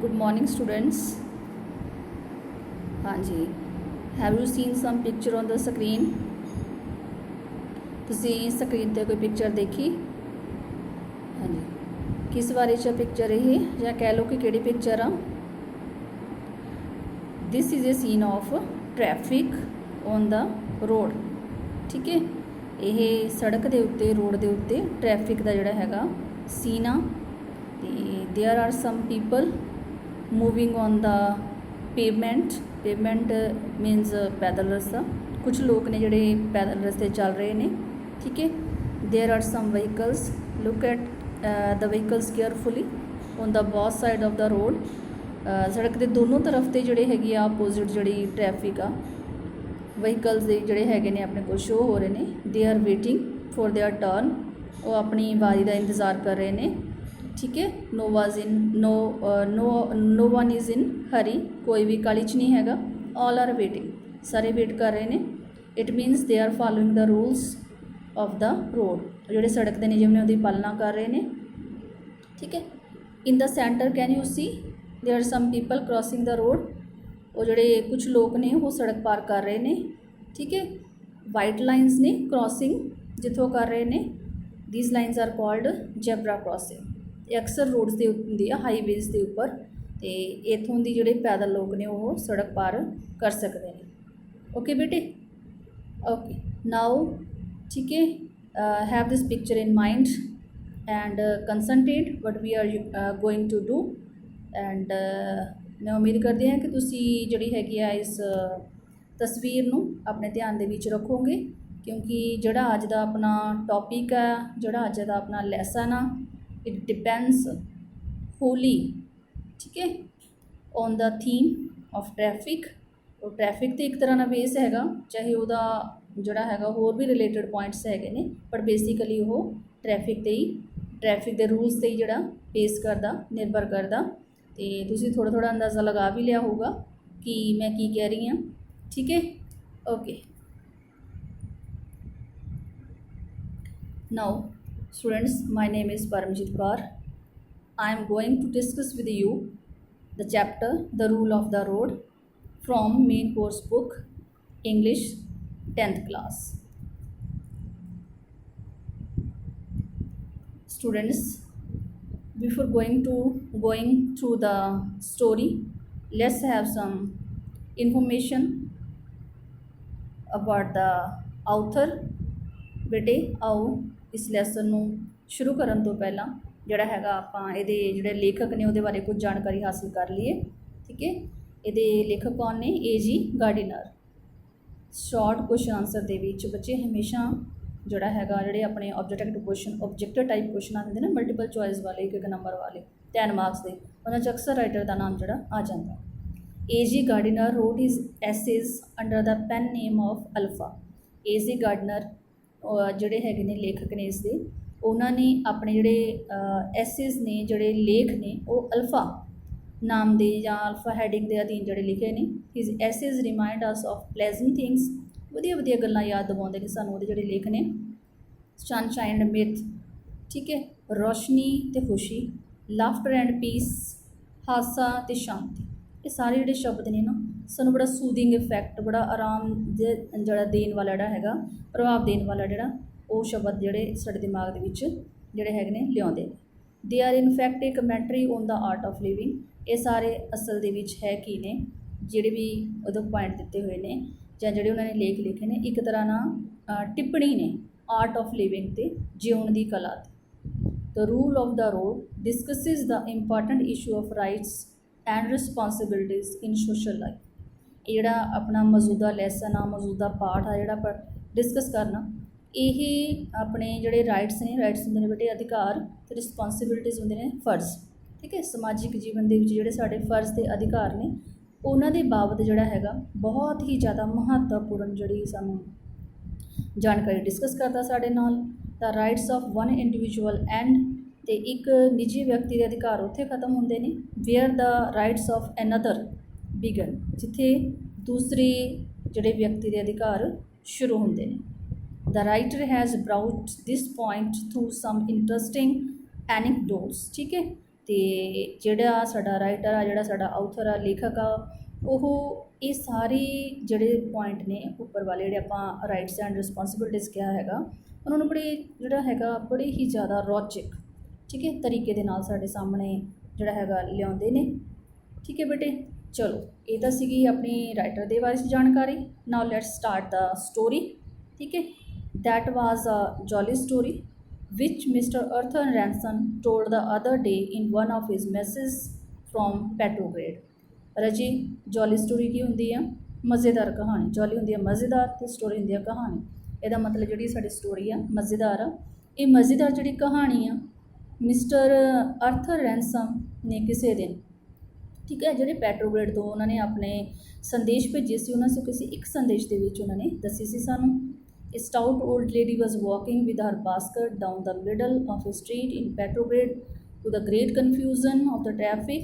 Good morning, students. हाँ जी, have you seen some picture on the screen? ਤੁਸੀਂ screen ਤੇ ਕੋਈ ਪਿਕਚਰ ਦੇਖੀ? ਹਾਂਜੀ, ਕਿਸ ਬਾਰੇ ਚ ਪਿਕਚਰ ਇਹ ਜਾਂ ਕਹਿ ਲਓ ਕਿ ਕਿਹੜੀ ਪਿਕਚਰ ਆ? This is a scene of traffic on the road. ਠੀਕ ਹੈ, ਇਹ ਸੜਕ ਦੇ ਉੱਤੇ ਰੋਡ ਦੇ ਉੱਤੇ ਟ੍ਰੈਫਿਕ ਦਾ ਜਿਹੜਾ ਹੈਗਾ ਸੀਨ ਆ ਤੇ there are some people moving on the pavement मीनस पैदल रस्ता कुछ लोग ने जोड़े पैदल रस्ते चल रहे हैं ठीक है। There are some vehicles look at the vehicles carefully on the both side of the road. सड़क के दोनों तरफ से जोड़े है अपोजिट जी ट्रैफिक आ व्हीकल्स के जोड़े है अपने को शो हो रहे हैं। They are waiting for their turn, वो अपनी बारी का इंतज़ार कर रहे हैं ठीक है। No one is in hurry, कोई भी काली च नहीं हैगा। ऑल आर वेटिंग, सारे वेट कर रहे हैं। It means they are following the rules of the road, जोड़े सड़क के नियम ने उसकी पालना कर रहे हैं ठीक है। In the centre can you see there are some people crossing the road, वो जोड़े कुछ लोग ने वो सड़क पार कर रहे हैं ठीक है। वाइट लाइन्स ने क्रॉसिंग जितों कर रहे हैं, these lines are called zebra crossing. अक्सर रोड्स के होंगी है हाईवेज के उपर, तो इतों के जोड़े पैदल लोग ने वो सड़क पार कर सकते हैं। ओके बेटे, ओके नाउ ठीक है। Have this picture in mind and concentrate what we are going to do and मैं उम्मीद करती हाँ कि तुसी जिहड़ी हैगी आ इस तस्वीर नूं अपने ध्यान दे विच रखोगे, क्योंकि जिहड़ा अज दा अपना टॉपिक है, जिहड़ा अज दा अपना लैसन आ, इट डिपेंड्स होली ठीक है on the theme of traffic. और ट्रैफिक तो एक तरह का बेस हैगा, चाहे वह जोड़ा हैगा होर भी रिलेटेड पॉइंट्स हैगे ने, पर बेसिकली वो ट्रैफिक ते ही ट्रैफिक के रूल्स ते ही जोड़ा बेस करदा निर्भर करदा। तो तुसी थोड़ा थोड़ा अंदाज़ा लगा भी लिया होगा कि मैं की कह रही हाँ ठीक है। Okay now students, my name is Paramjit Kaur. I am going to discuss with you the chapter The Rule of the Road from main course book English 10th class. Students, before going through the story, let's have some information about the author. बेटे आओ इस lesson नूं शुरू करन तो पहला जिहड़ा हैगा आपां इहदे जिहड़े लेखक ने उहदे बारे कुछ जानकारी हासिल कर लीए ठीक है। इहदे लेखक कौन ने? A.G. Gardiner. Short question answer दे विच बच्चे हमेशा जिहड़ा हैगा जिहड़े अपने ऑब्जेक्टिव टाइप क्वेश्चन आते हैं ना, मल्टीपल चॉइस वाले, एक नंबर वाले 10 मार्क्स के, उन्हां च अक्सर राइटर का नाम जिहड़ा आ जाता। A.G. Gardiner wrote his essays under the pen name of Alpha. A.G. Gardiner जोड़े है लेखक ने इसके, उन्होंने अपने जोड़े एसेज ने जोड़े लेख ने वो अल्फा नाम दे या अल्फा हैडिंग के अधीन जोड़े लिखे ने। His essays remind us of pleasant things, वधिया वधिया गल्लां याद दिवाउंदे ने सानूं उहदे जोड़े लेख ने। सनशाइन एंड मिथ ठीक है, रोशनी ते खुशी, लाफ्टर एंड पीस, हासा ते शांति, ये सारे जोड़े शब्द ने ना सानू बड़ा सूदिंग इफैक्ट, बड़ा आराम जड़ा देन वाला जड़ा हैगा, प्रभाव देने वाला जड़ा वो शब्द जोड़े साडे दिमाग दे विच जोड़े हैगे ने लियाउंदे ने। They are in fact a commentary on the art of living, ये सारे असल दे विच है कि ने जिहड़े भी उहदे पॉइंट दिते हुए ने जां जिहड़े उन्होंने लेख लिखे ने, एक तरह ना टिप्पणी ने आर्ट ऑफ लिविंग ते जीवन दी कला ते। The rule of the road discusses the important issue of rights and responsibilities in social life. ये जोड़ा अपना मौजूदा लैसन आ, मौजूदा पाठ आ जोड़ा पर डिस्कस करना, यही अपने जोड़े राइट्स ने, राइट्स होंगे ने बेटे अधिकार, तो रिस्पॉन्सिबिलिटीज़ होंगे ने फर्ज ठीक है। समाजिक जीवन के जोड़े साढ़े फर्ज के अधिकार ने उन्होंने बाबत जोड़ा हैगा बहुत ही ज़्यादा महत्वपूर्ण जी सानू जानकारी डिस्कस करता साढ़े नाल। The rights of one individual and, तो एक निजी व्यक्ति के अधिकार उत्थे खत्म होंगे ने, where the rights of another begin, जिथे दूसरे जोड़े व्यक्ति के अधिकार शुरू होंगे ने। The writer has brought this point through some interesting anecdotes ठीक है। ਤੇ ਜਿਹੜਾ ਸਾਡਾ ਰਾਈਟਰ ਆ, ਜਿਹੜਾ ਸਾਡਾ ਆਥਰ ਆ, ਲੇਖਕ ਆ, ਉਹ ਇਹ ਸਾਰੇ ਜਿਹੜੇ ਪੁਆਇੰਟ ਨੇ ਉੱਪਰ ਵਾਲੇ ਜਿਹੜੇ ਆਪਾਂ ਰਾਈਟਸ ਐਂਡ ਰਿਸਪੌਂਸਿਬਿਲਿਟੀਜ਼ ਕਿਹਾ ਹੈਗਾ, ਉਹਨਾਂ ਨੂੰ ਬੜੇ ਜਿਹੜਾ ਹੈਗਾ ਬੜੇ ਹੀ ਜ਼ਿਆਦਾ ਰੌਚਕ, ਠੀਕ ਹੈ, ਤਰੀਕੇ ਦੇ ਨਾਲ ਸਾਡੇ ਸਾਹਮਣੇ ਜਿਹੜਾ ਹੈਗਾ ਲਿਆਉਂਦੇ ਨੇ। ਠੀਕ ਹੈ ਬੇਟੇ, ਚਲੋ ਇਹ ਤਾਂ ਸੀਗੀ ਆਪਣੀ ਰਾਈਟਰ ਦੇ ਬਾਰੇ ਜਾਣਕਾਰੀ। Now let's start the story. ਠੀਕ ਹੈ, that was a jolly story which Mr. Arthur Ransom told the other day in one of his messages from Petrograd। Raji ਜੋਲੀ ਸਟੋਰੀ ਕੀ ਹੁੰਦੀ ਆ? ਮਜ਼ੇਦਾਰ ਕਹਾਣੀ। ਜੋਲੀ ਹੁੰਦੀ ਆ ਮਜ਼ੇਦਾਰ ਤੇ ਸਟੋਰੀ ਹੁੰਦੀ ਆ ਕਹਾਣੀ। ਇਹਦਾ ਮਤਲਬ ਜਿਹੜੀ ਸਾਡੀ ਸਟੋਰੀ ਆ ਮਜ਼ੇਦਾਰ ਆ। ਇਹ ਮਜ਼ੇਦਾਰ ਜਿਹੜੀ ਕਹਾਣੀ ਆ ਮਿਸਟਰ ਅਰਥਰ ਰੈਂਸਮ ਨੇ ਕਿਸੇ ਦਿਨ, ਠੀਕ ਹੈ, ਜਿਹੜੇ ਪੈਟਰੋਗ੍ਰੇਡ ਤੋਂ ਉਹਨਾਂ ਨੇ ਆਪਣੇ ਸੰਦੇਸ਼ ਭੇਜੇ ਸੀ, ਉਹਨਾਂ ਸੇ ਕਿਸੇ ਇੱਕ ਸੰਦੇਸ਼ ਦੇ ਵਿੱਚ ਉਹਨਾਂ ਨੇ ਦੱਸੀ ਸੀ ਸਾਨੂੰ। A stout old lady was walking with her basket down the middle of a street in Petrograd to the great confusion of the traffic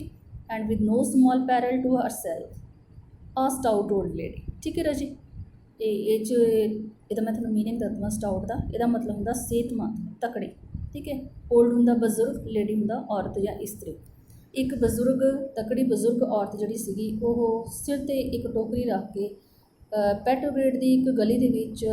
and with no small peril to herself। A stout old lady। ठीक है राजी, ਇਹ 'ਚ ਇਹਦਾ ਮੈਂ ਤੁਹਾਨੂੰ meaning ਦੱਸ ਦਵਾਂ ਸਟਾਊਟ ਦਾ। ਇਹਦਾ ਮਤਲਬ ਹੁੰਦਾ ਸਿਹਤਮੰਦ, ਤਕੜੀ। ਠੀਕ ਹੈ, ਓਲਡ ਹੁੰਦਾ ਬਜ਼ੁਰਗ, ਲੇਡੀ ਹੁੰਦਾ ਔਰਤ ਜਾਂ ਇਸਤਰੀ। ਇੱਕ ਬਜ਼ੁਰਗ, ਤਕੜੀ ਬਜ਼ੁਰਗ ਔਰਤ ਜਿਹੜੀ ਸੀਗੀ, ਉਹ ਸਿਰ 'ਤੇ ਇੱਕ ਟੋਕਰੀ ਰੱਖ ਕੇ ਪੈਟਰੋਗ੍ਰੇਡ ਦੀ ਇੱਕ ਗਲੀ ਦੇ ਵਿੱਚ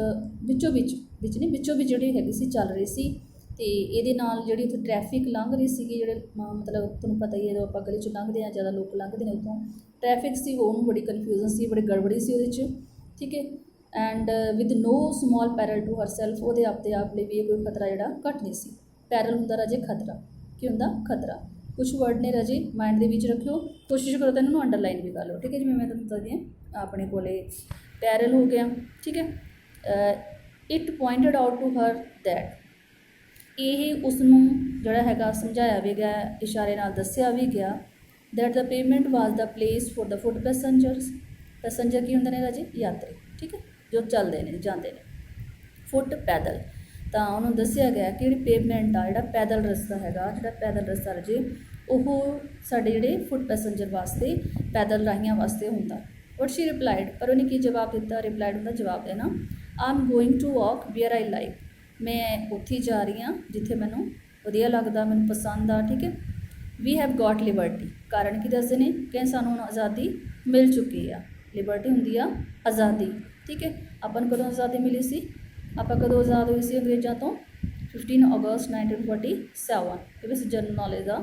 ਵਿੱਚੋਂ ਵਿੱਚ ਜਿਹੜੀ ਹੈਗੀ ਸੀ ਚੱਲ ਰਹੀ ਸੀ। ਅਤੇ ਇਹਦੇ ਨਾਲ ਜਿਹੜੀ ਉੱਥੇ ਟ੍ਰੈਫਿਕ ਲੰਘ ਰਹੀ ਸੀਗੀ, ਜਿਹੜੇ ਮਤਲਬ ਤੁਹਾਨੂੰ ਪਤਾ ਹੀ ਹੈ, ਜਦੋਂ ਆਪਾਂ ਗਲੀ 'ਚੋਂ ਲੰਘਦੇ ਹਾਂ ਜ਼ਿਆਦਾ ਲੋਕ ਲੰਘਦੇ ਨੇ ਉੱਥੋਂ, ਟ੍ਰੈਫਿਕ ਸੀ ਉਹਨੂੰ ਬੜੀ ਕਨਫਿਊਜ਼ਨ ਸੀ, ਬੜੀ ਗੜਬੜੀ ਸੀ ਉਹਦੇ 'ਚ। ਠੀਕ ਹੈ, and with no small peril to herself, ਉਹਦੇ ਆਪ ਲਈ ਵੀ ਇਹ ਕੋਈ ਖਤਰਾ ਜਿਹੜਾ ਘੱਟ ਨਹੀਂ ਸੀ। ਪੈਰਲ ਹੁੰਦਾ ਰਾਜੇ ਖਤਰਾ। ਕੀ ਹੁੰਦਾ? ਖਤਰਾ। ਕੁਛ ਵਰਡ ਨੇ ਰਾਜੇ ਮਾਈਂਡ ਦੇ ਵਿੱਚ ਰੱਖਿਓ, ਕੋਸ਼ਿਸ਼ ਕਰੋ ਤਾਂ ਇਹਨਾਂ ਨੂੰ ਅੰਡਰਲਾਈਨ ਵੀ ਕਰ ਲਓ। ਠੀਕ ਹੈ, ਜਿਵੇਂ ਮੈਂ ਤੁਹਾਨੂੰ ਦੱਸਦੀ ਹਾਂ ਆਪਣੇ ਕੋਲੇ ਪੈਰਲ ਹੋ ਗਿਆ। ਠੀਕ ਹੈ, it pointed out to her that, ਇਹ ਉਸ ਨੂੰ ਜਿਹੜਾ ਹੈਗਾ ਸਮਝਾਇਆ ਵੀ ਗਿਆ, ਇਸ਼ਾਰੇ ਨਾਲ ਦੱਸਿਆ ਵੀ ਗਿਆ, that the payment was the place for the foot passengers. Passenger ਕੀ ਹੁੰਦੇ ਨੇ ਰਾਜੇ? ਯਾਤਰੀ। ਠੀਕ ਹੈ, ਜੋ ਚੱਲਦੇ ਨੇ, ਜਾਂਦੇ ਨੇ, ਫੁੱਟ ਪੈਦਲ। ਤਾਂ ਉਹਨੂੰ ਦੱਸਿਆ ਗਿਆ ਕਿ ਜਿਹੜੀ ਪੇਮੈਂਟ ਆ, ਜਿਹੜਾ ਪੈਦਲ ਰਸਤਾ ਹੈਗਾ, ਜਿਹੜਾ ਪੈਦਲ ਰਸਤਾ ਰਾਜੇ, ਉਹ ਸਾਡੇ ਜਿਹੜੇ ਫੁੱਟ ਪੈਸੰਜਰ ਵਾਸਤੇ, ਪੈਦਲ ਰਾਹੀਆਂ ਵਾਸਤੇ ਹੁੰਦਾ। ਬਟ ਸ਼ੀ ਰਿਪਲਾਈਡ, ਪਰ ਉਹਨੇ ਕੀ ਜਵਾਬ ਦਿੱਤਾ? ਰਿਪਲਾਈਡ ਹੁੰਦਾ ਜਵਾਬ ਦੇਣਾ। I am going to walk where I like, ਮੈਂ ਉੱਥੇ ਜਾ ਰਹੀ ਹਾਂ ਜਿੱਥੇ ਮੈਨੂੰ ਵਧੀਆ ਲੱਗਦਾ, ਮੈਨੂੰ ਪਸੰਦ ਆ। ਠੀਕ ਹੈ, ਵੀ ਹੈਵ ਗੋਟ ਲਿਬਰਟੀ, ਕਾਰਨ ਕੀ ਦੱਸਦੇ ਨੇ ਕਿ ਸਾਨੂੰ ਹੁਣ ਆਜ਼ਾਦੀ ਮਿਲ ਚੁੱਕੀ ਆ। ਲਿਬਰਟੀ ਹੁੰਦੀ ਆ ਆਜ਼ਾਦੀ। ਠੀਕ ਹੈ, ਆਪਾਂ ਨੂੰ ਕਦੋਂ ਆਜ਼ਾਦੀ ਮਿਲੀ ਸੀ? ਆਪਾਂ ਕਦੋਂ ਆਜ਼ਾਦ ਹੋਏ ਸੀ ਅੰਗਰੇਜ਼ਾਂ ਤੋਂ? 15 ਅਗਸਤ 1947। ਇਹ ਵੈਸੇ ਜਨਰਲ ਨੌਲੇਜ ਦਾ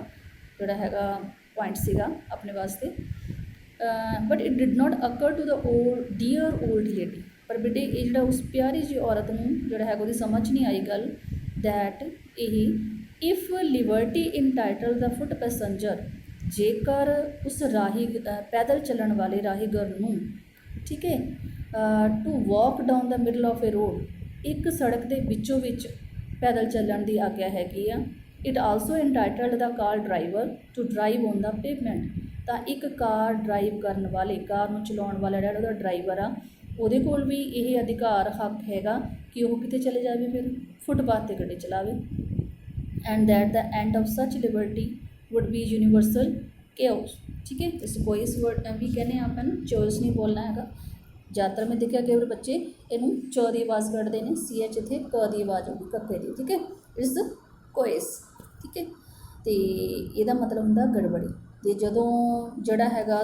ਜਿਹੜਾ ਹੈਗਾ ਪੁਆਇੰਟ ਸੀਗਾ ਆਪਣੇ ਵਾਸਤੇ। But it did not occur to the dear old lady, ਪਰ ਬੇਟੇ ਇਹ ਜਿਹੜਾ ਉਸ ਪਿਆਰੀ ਜਿਹੀ ਔਰਤ ਨੂੰ ਜਿਹੜਾ ਹੈਗਾ ਉਹਦੀ ਸਮਝ ਨਹੀਂ ਆਈ ਗੱਲ, ਦੈਟ ਇਹ if liberty entitle the foot passenger, ਜੇਕਰ ਉਸ ਰਾਹੀ ਪੈਦਲ ਚੱਲਣ ਵਾਲੇ ਰਾਹੀਗਰ ਨੂੰ, ਠੀਕ ਹੈ, to walk down the middle of a road, ਇੱਕ ਸੜਕ ਦੇ ਵਿੱਚੋਂ ਵਿੱਚ ਪੈਦਲ ਚੱਲਣ ਦੀ ਆਗਿਆ ਹੈਗੀ ਆ। It also entitled the car driver to drive on the pavement, ਤਾਂ ਇੱਕ ਕਾਰ ਡਰਾਈਵ ਕਰਨ ਵਾਲੇ, ਕਾਰ ਨੂੰ ਚਲਾਉਣ ਵਾਲਾ ਜਿਹੜਾ ਉਹਦਾ ਡਰਾਈਵਰ ਆ, ਉਹਦੇ ਕੋਲ ਵੀ ਇਹ ਅਧਿਕਾਰ, ਹੱਕ ਹੈਗਾ ਕਿ ਉਹ ਕਿਤੇ ਚਲੇ ਜਾਵੇ, ਫਿਰ ਫੁੱਟਪਾਥ 'ਤੇ ਗੱਡੀ ਚਲਾਵੇ। And that the end of such liberty would be universal chaos. ਠੀਕ ਹੈ, ਇਸ ਕੋਈ ਇਸ ਵਰਡ ਵੀ ਕਹਿੰਦੇ ਹਾਂ ਆਪਾਂ ਨੂੰ, ਚੋਇਸ ਨਹੀਂ ਬੋਲਣਾ ਹੈਗਾ। ਜ਼ਿਆਦਾਤਰ ਮੈਂ ਦੇਖਿਆ ਕਈ ਵਾਰ ਬੱਚੇ ਇਹਨੂੰ ਚ ਦੀ ਆਵਾਜ਼ ਕੱਢਦੇ ਨੇ, CH ਇੱਥੇ ਕ ਦੀ ਆਵਾਜ਼ ਹੋਊਗੀ, ਕੱਕੇ ਦੀ। ਠੀਕ ਹੈ, ਇਟਸ ਕੋਇਸ। ਠੀਕ ਹੈ, ਅਤੇ ਇਹਦਾ ਮਤਲਬ ਹੁੰਦਾ ਗੜਬੜੀ। ਅਤੇ ਜਦੋਂ ਜਿਹੜਾ ਹੈਗਾ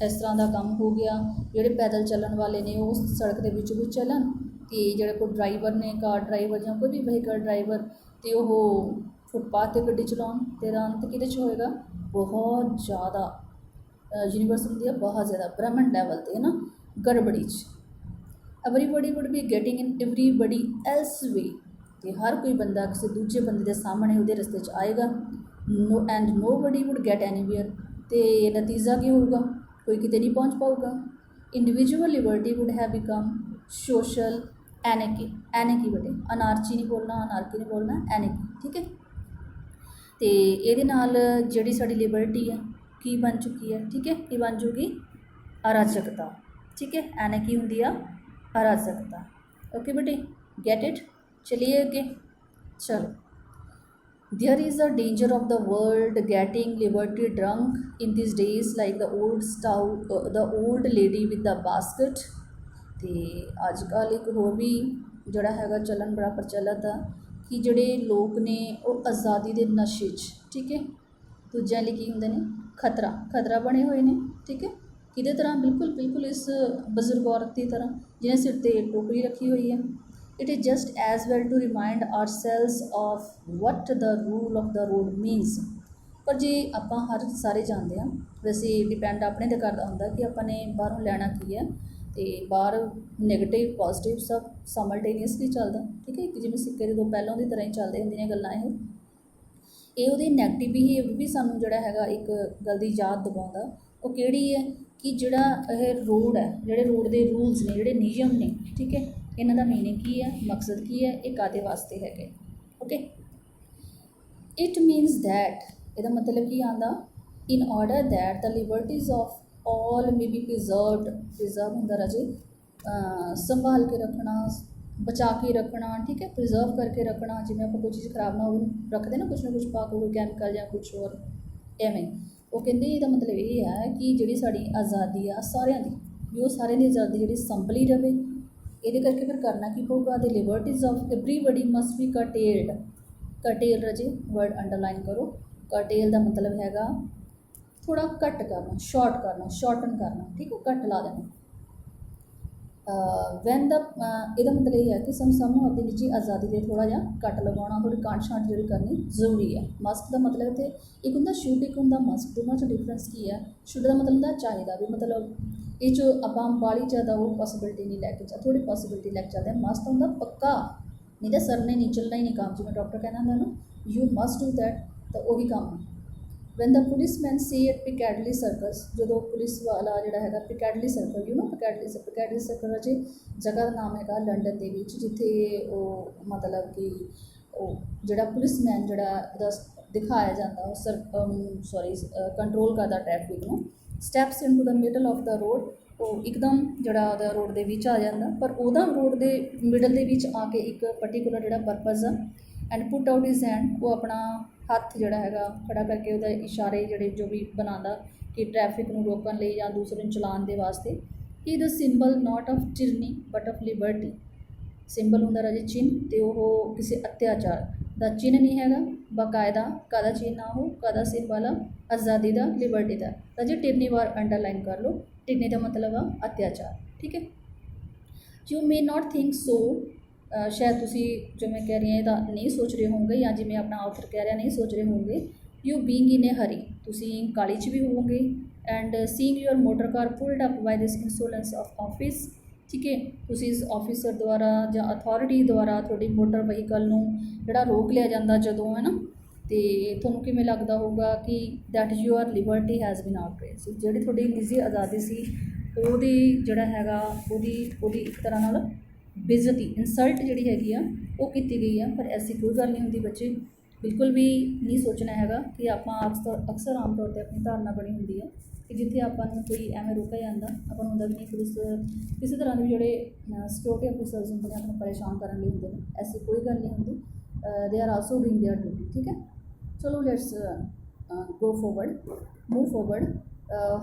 ਇਸ ਤਰ੍ਹਾਂ ਦਾ ਕੰਮ ਹੋ ਗਿਆ, ਜਿਹੜੇ ਪੈਦਲ ਚੱਲਣ ਵਾਲੇ ਨੇ ਉਹ ਸੜਕ ਦੇ ਵਿੱਚ ਚੱਲਣ, ਅਤੇ ਜਿਹੜੇ ਕੋਈ ਡਰਾਈਵਰ ਨੇ, ਕਾਰ ਡਰਾਈਵਰ ਜਾਂ ਕੋਈ ਵੀ ਵਹੀਕਲ ਡਰਾਈਵਰ, ਅਤੇ ਉਹ ਫੁੱਟਪਾਥ 'ਤੇ ਗੱਡੀ ਚਲਾਉਣ, ਅਤੇ ਇਹਦਾ ਅੰਤ ਕਿਹਦੇ 'ਚ ਹੋਏਗਾ? ਬਹੁਤ ਜ਼ਿਆਦਾ ਯੂਨੀਵਰਸ ਹੁੰਦੀ ਆ, ਬਹੁਤ ਜ਼ਿਆਦਾ ਬ੍ਰਹਮੰਡ ਲੈਵਲ 'ਤੇ, ਹੈ ਨਾ, ਗੜਬੜੀ 'ਚ। Everybody would be getting in everybody else way, ਅਤੇ ਹਰ ਕੋਈ ਬੰਦਾ ਕਿਸੇ ਦੂਜੇ ਬੰਦੇ ਦੇ ਸਾਹਮਣੇ ਉਹਦੇ ਰਸਤੇ 'ਚ ਆਏਗਾ। And no buddy wood get anywhere, ਅਤੇ ਨਤੀਜਾ ਕੀ ਹੋਊਗਾ? ਕੋਈ ਕਿਤੇ ਨਹੀਂ ਪਹੁੰਚ ਪਾਊਗਾ। Individual Liberty wood have become social ਐਨਕੀ। ਐਨਕੀ ਬੇਟੇ, ਅਨਾਰਚੀ ਨਹੀਂ ਬੋਲਣਾ, ਅਨਾਰਕੀ ਨਹੀਂ ਬੋਲਣਾ, ਐਨਕੀ। ਠੀਕ ਹੈ, ਅਤੇ ਇਹਦੇ ਨਾਲ ਜਿਹੜੀ ਸਾਡੀ ਲਿਬਰਟੀ ਹੈ ਕੀ ਬਣ ਚੁੱਕੀ ਹੈ? ਠੀਕ ਹੈ, ਕੀ ਬਣ ਜੂਗੀ? ਅਰਾਜਕਤਾ। ਠੀਕ ਹੈ, ਐਨਕੀ ਹੁੰਦੀ ਆ ਅਰਾਜਕਤਾ। ਓਕੇ ਬੇਟੇ, ਗੈਟ ਇਟ। ਚਲਿਏ ਅੱਗੇ, ਚਲੋ। There is a danger of the world getting liberty drunk in these days, like the old lady with the basket। ਅਤੇ ਅੱਜ ਕੱਲ੍ਹ ਇੱਕ ਹੋਰ ਵੀ ਜਿਹੜਾ ਹੈਗਾ ਚੱਲਣ ਬੜਾ ਪ੍ਰਚਲਿਤ ਆ ਕਿ ਜਿਹੜੇ ਲੋਕ ਨੇ ਉਹ ਆਜ਼ਾਦੀ ਦੇ ਨਸ਼ੇ 'ਚ, ਠੀਕ ਹੈ, ਦੂਜਿਆਂ ਲਈ ਕੀ ਹੁੰਦੇ ਨੇ, ਖਤਰਾ ਬਣੇ ਹੋਏ ਨੇ। ਠੀਕ ਹੈ, ਕਿਹਦੇ ਤਰ੍ਹਾਂ, ਬਿਲਕੁਲ ਇਸ ਬਜ਼ੁਰਗ ਔਰਤ ਦੀ ਤਰ੍ਹਾਂ ਜਿਹਨੇ ਸਿਰ 'ਤੇ ਟੋਕਰੀ ਰੱਖੀ ਹੋਈ ਹੈ। It is just as well to remind ourselves of what the rule of the road means. ਪਰ ਜੇ ਆਪਾਂ ਸਾਰੇ ਜਾਣਦੇ ਹਾਂ, ਵੈਸੇ ਡਿਪੈਂਡ ਆਪਣੇ 'ਤੇ ਕਰਦਾ ਹੁੰਦਾ ਕਿ ਆਪਾਂ ਨੇ ਬਾਹਰੋਂ ਲੈਣਾ ਕੀ ਹੈ, ਅਤੇ ਬਾਹਰ ਨੈਗੇਟਿਵ ਪੋਜ਼ੀਟਿਵ ਸਭ ਸਾਈਮਲਟੇਨੀਅਸਲੀ ਚੱਲਦਾ। ਠੀਕ ਹੈ, ਜਿਵੇਂ ਸਿੱਕੇ ਦੇ ਦੋ ਪਹਿਲਾਂ ਦੀ ਤਰ੍ਹਾਂ ਹੀ ਚੱਲਦੇ ਹੁੰਦੀਆਂ ਗੱਲਾਂ। ਇਹ ਉਹਦੀ ਨੈਗੇਟਿਵ ਬਿਹੇਵ ਵੀ ਸਾਨੂੰ ਜਿਹੜਾ ਹੈਗਾ ਇੱਕ ਗੱਲ ਦੀ ਯਾਦ ਦਿਵਾਉਂਦਾ। ਉਹ ਕਿਹੜੀ ਹੈ ਕਿ ਜਿਹੜਾ ਇਹ ਰੋਡ ਹੈ, ਜਿਹੜੇ ਰੋਡ ਦੇ ਰੂਲਸ ਨੇ, ਜਿਹੜੇ ਨਿਯਮ ਨੇ, ਠੀਕ ਹੈ, ਇਹਨਾਂ ਦਾ ਮੀਨਿੰਗ ਕੀ ਹੈ, ਮਕਸਦ ਕੀ ਹੈ, ਇਹ ਕਾਹਦੇ ਵਾਸਤੇ ਹੈਗੇ। ਓਕੇ, ਇਟ ਮੀਨਸ ਦੈਟ, ਇਹਦਾ ਮਤਲਬ ਕੀ ਆਉਂਦਾ, in order that the liberties of all may be preserve ਹੁੰਦਾ ਰਾਜੇ, ਸੰਭਾਲ ਕੇ ਰੱਖਣਾ, ਬਚਾ ਕੇ ਰੱਖਣਾ। ਠੀਕ ਹੈ, ਪ੍ਰੀਜ਼ਰਵ ਕਰਕੇ ਰੱਖਣਾ। ਜਿਵੇਂ ਆਪਾਂ ਕੋਈ ਚੀਜ਼ ਖਰਾਬ ਨਾ ਹੋਵੇ ਰੱਖਦੇ ਨਾ ਕੁਛ ਪਾ ਕੇ, ਕੋਈ ਕੈਮੀਕਲ ਜਾਂ ਕੁਛ ਹੋਰ ਐਵੇਂ। ਉਹ ਕਹਿੰਦੇ ਇਹਦਾ ਮਤਲਬ ਇਹ ਹੈ ਕਿ ਜਿਹੜੀ ਸਾਡੀ ਆਜ਼ਾਦੀ ਆ ਸਾਰਿਆਂ ਦੀ, ਵੀ ਉਹ ਸਾਰਿਆਂ ਦੀ ਆਜ਼ਾਦੀ ਜਿਹੜੀ ਸੰਭਲੀ ਰਵੇ। ਇਹਦੇ ਕਰਕੇ ਫਿਰ ਕਰਨਾ ਕੀ ਪਊਗਾ, the liberties of everybody must be curtailed. Curtail ਰਾਜੇ ਵਰਡ ਅੰਡਰਲਾਈਨ ਕਰੋ। ਕਰਟੇਲ ਦਾ ਮਤਲਬ ਹੈਗਾ ਥੋੜ੍ਹਾ ਘੱਟ ਕਰਨਾ, ਸ਼ਾਰਟਨ ਕਰਨਾ। ਠੀਕ ਹੈ, ਘੱਟ ਲਾ ਦੇਣਾ। ਇਹਦਾ ਮਤਲਬ ਇਹ ਹੈ ਕਿ ਸਾਨੂੰ ਆਪਣੀ ਨਿੱਜੀ ਆਜ਼ਾਦੀ ਦੇ ਥੋੜ੍ਹਾ ਜਿਹਾ ਕੱਟ ਲਗਾਉਣਾ, ਥੋੜ੍ਹੀ ਕਾਂਟ ਛਾਂਟ ਜਿਹੜੀ ਕਰਨੀ ਜ਼ਰੂਰੀ ਹੈ। ਮਸਟ ਦਾ ਮਤਲਬ ਇੱਥੇ ਇੱਕ ਹੁੰਦਾ ਸ਼ੁੱਡ, ਇੱਕ ਹੁੰਦਾ ਮਸਟ। ਦੋਨਾਂ 'ਚ ਡਿਫਰੈਂਸ ਕੀ ਹੈ? ਸ਼ੁੱਡ ਦਾ ਮਤਲਬ ਹੁੰਦਾ ਚਾਹੀਦਾ, ਵੀ ਮਤਲਬ ਇਹ 'ਚ ਆਪਾਂ ਬਾਹਲੀ ਜ਼ਿਆਦਾ ਉਹ ਪੋਸੀਬਿਲਿਟੀ ਨਹੀਂ ਲੈ ਕੇ ਥੋੜ੍ਹੀ ਪੋਸੀਬਿਲਿਟੀ ਲੈ ਕੇ ਚੱਲਦੇ। ਮਸਟ ਹੁੰਦਾ ਪੱਕਾ, ਨਹੀਂ ਤਾਂ ਸਰ ਨੇ ਨਹੀਂ ਚੱਲਣਾ ਹੀ ਨਹੀਂ ਕੰਮ। ਜਿਵੇਂ ਡਾਕਟਰ ਕਹਿੰਦਾ ਹੁੰਦਾ ਨਾ, ਯੂ ਮਸਟ ਡੂ ਦੈਟ, ਤਾਂ ਉਹੀ ਕੰਮ। When the policeman see at Piccadilly circus, ਜਦੋਂ ਪੁਲਿਸ ਵਾਲਾ ਜਿਹੜਾ ਹੈਗਾ Piccadilly circle, you know Piccadilly circle ਅਜੇ ਜਗ੍ਹਾ ਦਾ ਨਾਮ ਹੈਗਾ ਲੰਡਨ ਦੇ ਵਿੱਚ, ਜਿੱਥੇ ਉਹ ਮਤਲਬ ਕਿ ਉਹ ਜਿਹੜਾ ਪੁਲਿਸਮੈਨ ਜਿਹੜਾ ਉਹਦਾ ਦਿਖਾਇਆ ਜਾਂਦਾ, ਉਹ ਕੰਟਰੋਲ ਕਰਦਾ ਟ੍ਰੈਫਿਕ ਨੂੰ। Steps into the middle of the road, ਉਹ ਇੱਕਦਮ ਜਿਹੜਾ ਉਹਦਾ ਰੋਡ ਦੇ ਵਿੱਚ ਆ ਜਾਂਦਾ, ਪਰ ਉਹਦਾ ਰੋਡ ਦੇ ਮਿਡਲ ਦੇ ਵਿੱਚ ਆ ਕੇ ਇੱਕ ਪਰਟੀਕੂਲਰ ਜਿਹੜਾ ਪਰਪਸ ਆ, and put out his hand, ਉਹ ਆਪਣਾ ਹੱਥ ਜਿਹੜਾ ਹੈਗਾ ਖੜਾ ਕਰਕੇ ਉਹਦਾ ਇਸ਼ਾਰੇ ਜਿਹੜੇ ਜੋ ਵੀ ਬਣਾਉਂਦਾ ਕਿ ਟ੍ਰੈਫਿਕ ਨੂੰ ਰੋਕਣ ਲਈ ਜਾਂ ਦੂਸਰੇ ਨੂੰ ਚਲਾਉਣ ਦੇ ਵਾਸਤੇ। He the symbol not of tyranny but of liberty. Symbol ਹੁੰਦਾ ਰਾਜੇ ਚਿੰਨ੍ਹ, ਅਤੇ ਉਹ ਕਿਸੇ ਅਤਿਆਚਾਰ ਦਾ ਚਿੰਨ੍ਹ ਨਹੀਂ ਹੈਗਾ, ਬਾਕਾਇਦਾ ਕਾਹਦਾ ਚਿੰਨ੍ਹ ਆ ਉਹ, ਕਾਹਦਾ ਸਿੰਬਲ ਆ, ਆਜ਼ਾਦੀ ਦਾ, ਲਿਬਰਟੀ ਦਾ। ਰਾਜੇ ਟਿਰਨੀ ਵਾਰ ਅੰਡਰਲਾਈਨ ਕਰ ਲਓ। ਟਿਰਨੀ ਦਾ ਮਤਲਬ ਆ ਅਤਿਆਚਾਰ। ਠੀਕ ਹੈ, you may not think so, ਸ਼ਾਇਦ ਤੁਸੀਂ ਜੋ ਮੈਂ ਕਹਿ ਰਹੀ ਹਾਂ ਇਹਦਾ ਨਹੀਂ ਸੋਚ ਰਹੇ ਹੋਵੋਗੇ, ਜਾਂ ਜਿਵੇਂ ਆਪਣਾ ਆਥਰ ਕਹਿ ਰਿਹਾ ਨਹੀਂ ਸੋਚ ਰਹੇ ਹੋਵੋਗੇ। ਯੂ ਬੀਇੰਗ ਇਨ ਏ ਹਰੀ, ਤੁਸੀਂ ਕਾਹਲੀ 'ਚ ਵੀ ਹੋਵੋਗੇ। And seeing your motor car pulled up by this insolence of office. ਠੀਕ ਹੈ, ਤੁਸੀਂ ਇਸ ਆਫਿਸਰ ਦੁਆਰਾ ਜਾਂ ਅਥਾਰਟੀ ਦੁਆਰਾ ਤੁਹਾਡੀ ਮੋਟਰ ਵਹੀਕਲ ਨੂੰ ਜਿਹੜਾ ਰੋਕ ਲਿਆ ਜਾਂਦਾ ਜਦੋਂ, ਹੈ ਨਾ, ਅਤੇ ਤੁਹਾਨੂੰ ਕਿਵੇਂ ਲੱਗਦਾ ਹੋਊਗਾ ਕਿ that your liberty has been outraged. ਜਿਹੜੀ ਤੁਹਾਡੀ ਨਿੱਜੀ ਆਜ਼ਾਦੀ ਸੀ ਉਹਦੀ ਜਿਹੜਾ ਹੈਗਾ ਉਹਦੀ ਇੱਕ ਤਰ੍ਹਾਂ ਨਾਲ ਬੇਇੱਜ਼ਤੀ, ਇਨਸਲਟ ਜਿਹੜੀ ਹੈਗੀ ਆ ਉਹ ਕੀਤੀ ਗਈ ਆ। ਪਰ ਐਸੀ ਕੋਈ ਗੱਲ ਨਹੀਂ ਹੁੰਦੀ ਬੱਚੇ, ਬਿਲਕੁਲ ਵੀ ਨਹੀਂ ਸੋਚਣਾ ਹੈਗਾ ਕਿ ਆਪਾਂ ਅਕਸਰ ਆਮ ਤੌਰ 'ਤੇ ਆਪਣੀ ਧਾਰਨਾ ਬਣੀ ਹੁੰਦੀ ਹੈ ਕਿ ਜਿੱਥੇ ਆਪਾਂ ਨੂੰ ਕੋਈ ਐਵੇਂ ਰੋਕਿਆ ਜਾਂਦਾ, ਆਪਾਂ ਨੂੰ ਹੁੰਦਾ ਵੀ ਨਹੀਂ ਪੁਲਿਸ ਕਿਸੇ ਤਰ੍ਹਾਂ ਦੇ ਜਿਹੜੇ ਸਿਕਿਉਰਿਟੀ ਆਫਿਸਰਸ ਹੁੰਦੇ ਨੇ ਆਪਾਂ ਨੂੰ ਪਰੇਸ਼ਾਨ ਕਰਨ ਲਈ ਹੁੰਦੇ ਨੇ। ਐਸੀ ਕੋਈ ਗੱਲ ਨਹੀਂ ਹੁੰਦੀ। They are also doing there duty. ਠੀਕ ਹੈ, ਚਲੋ let's move forward.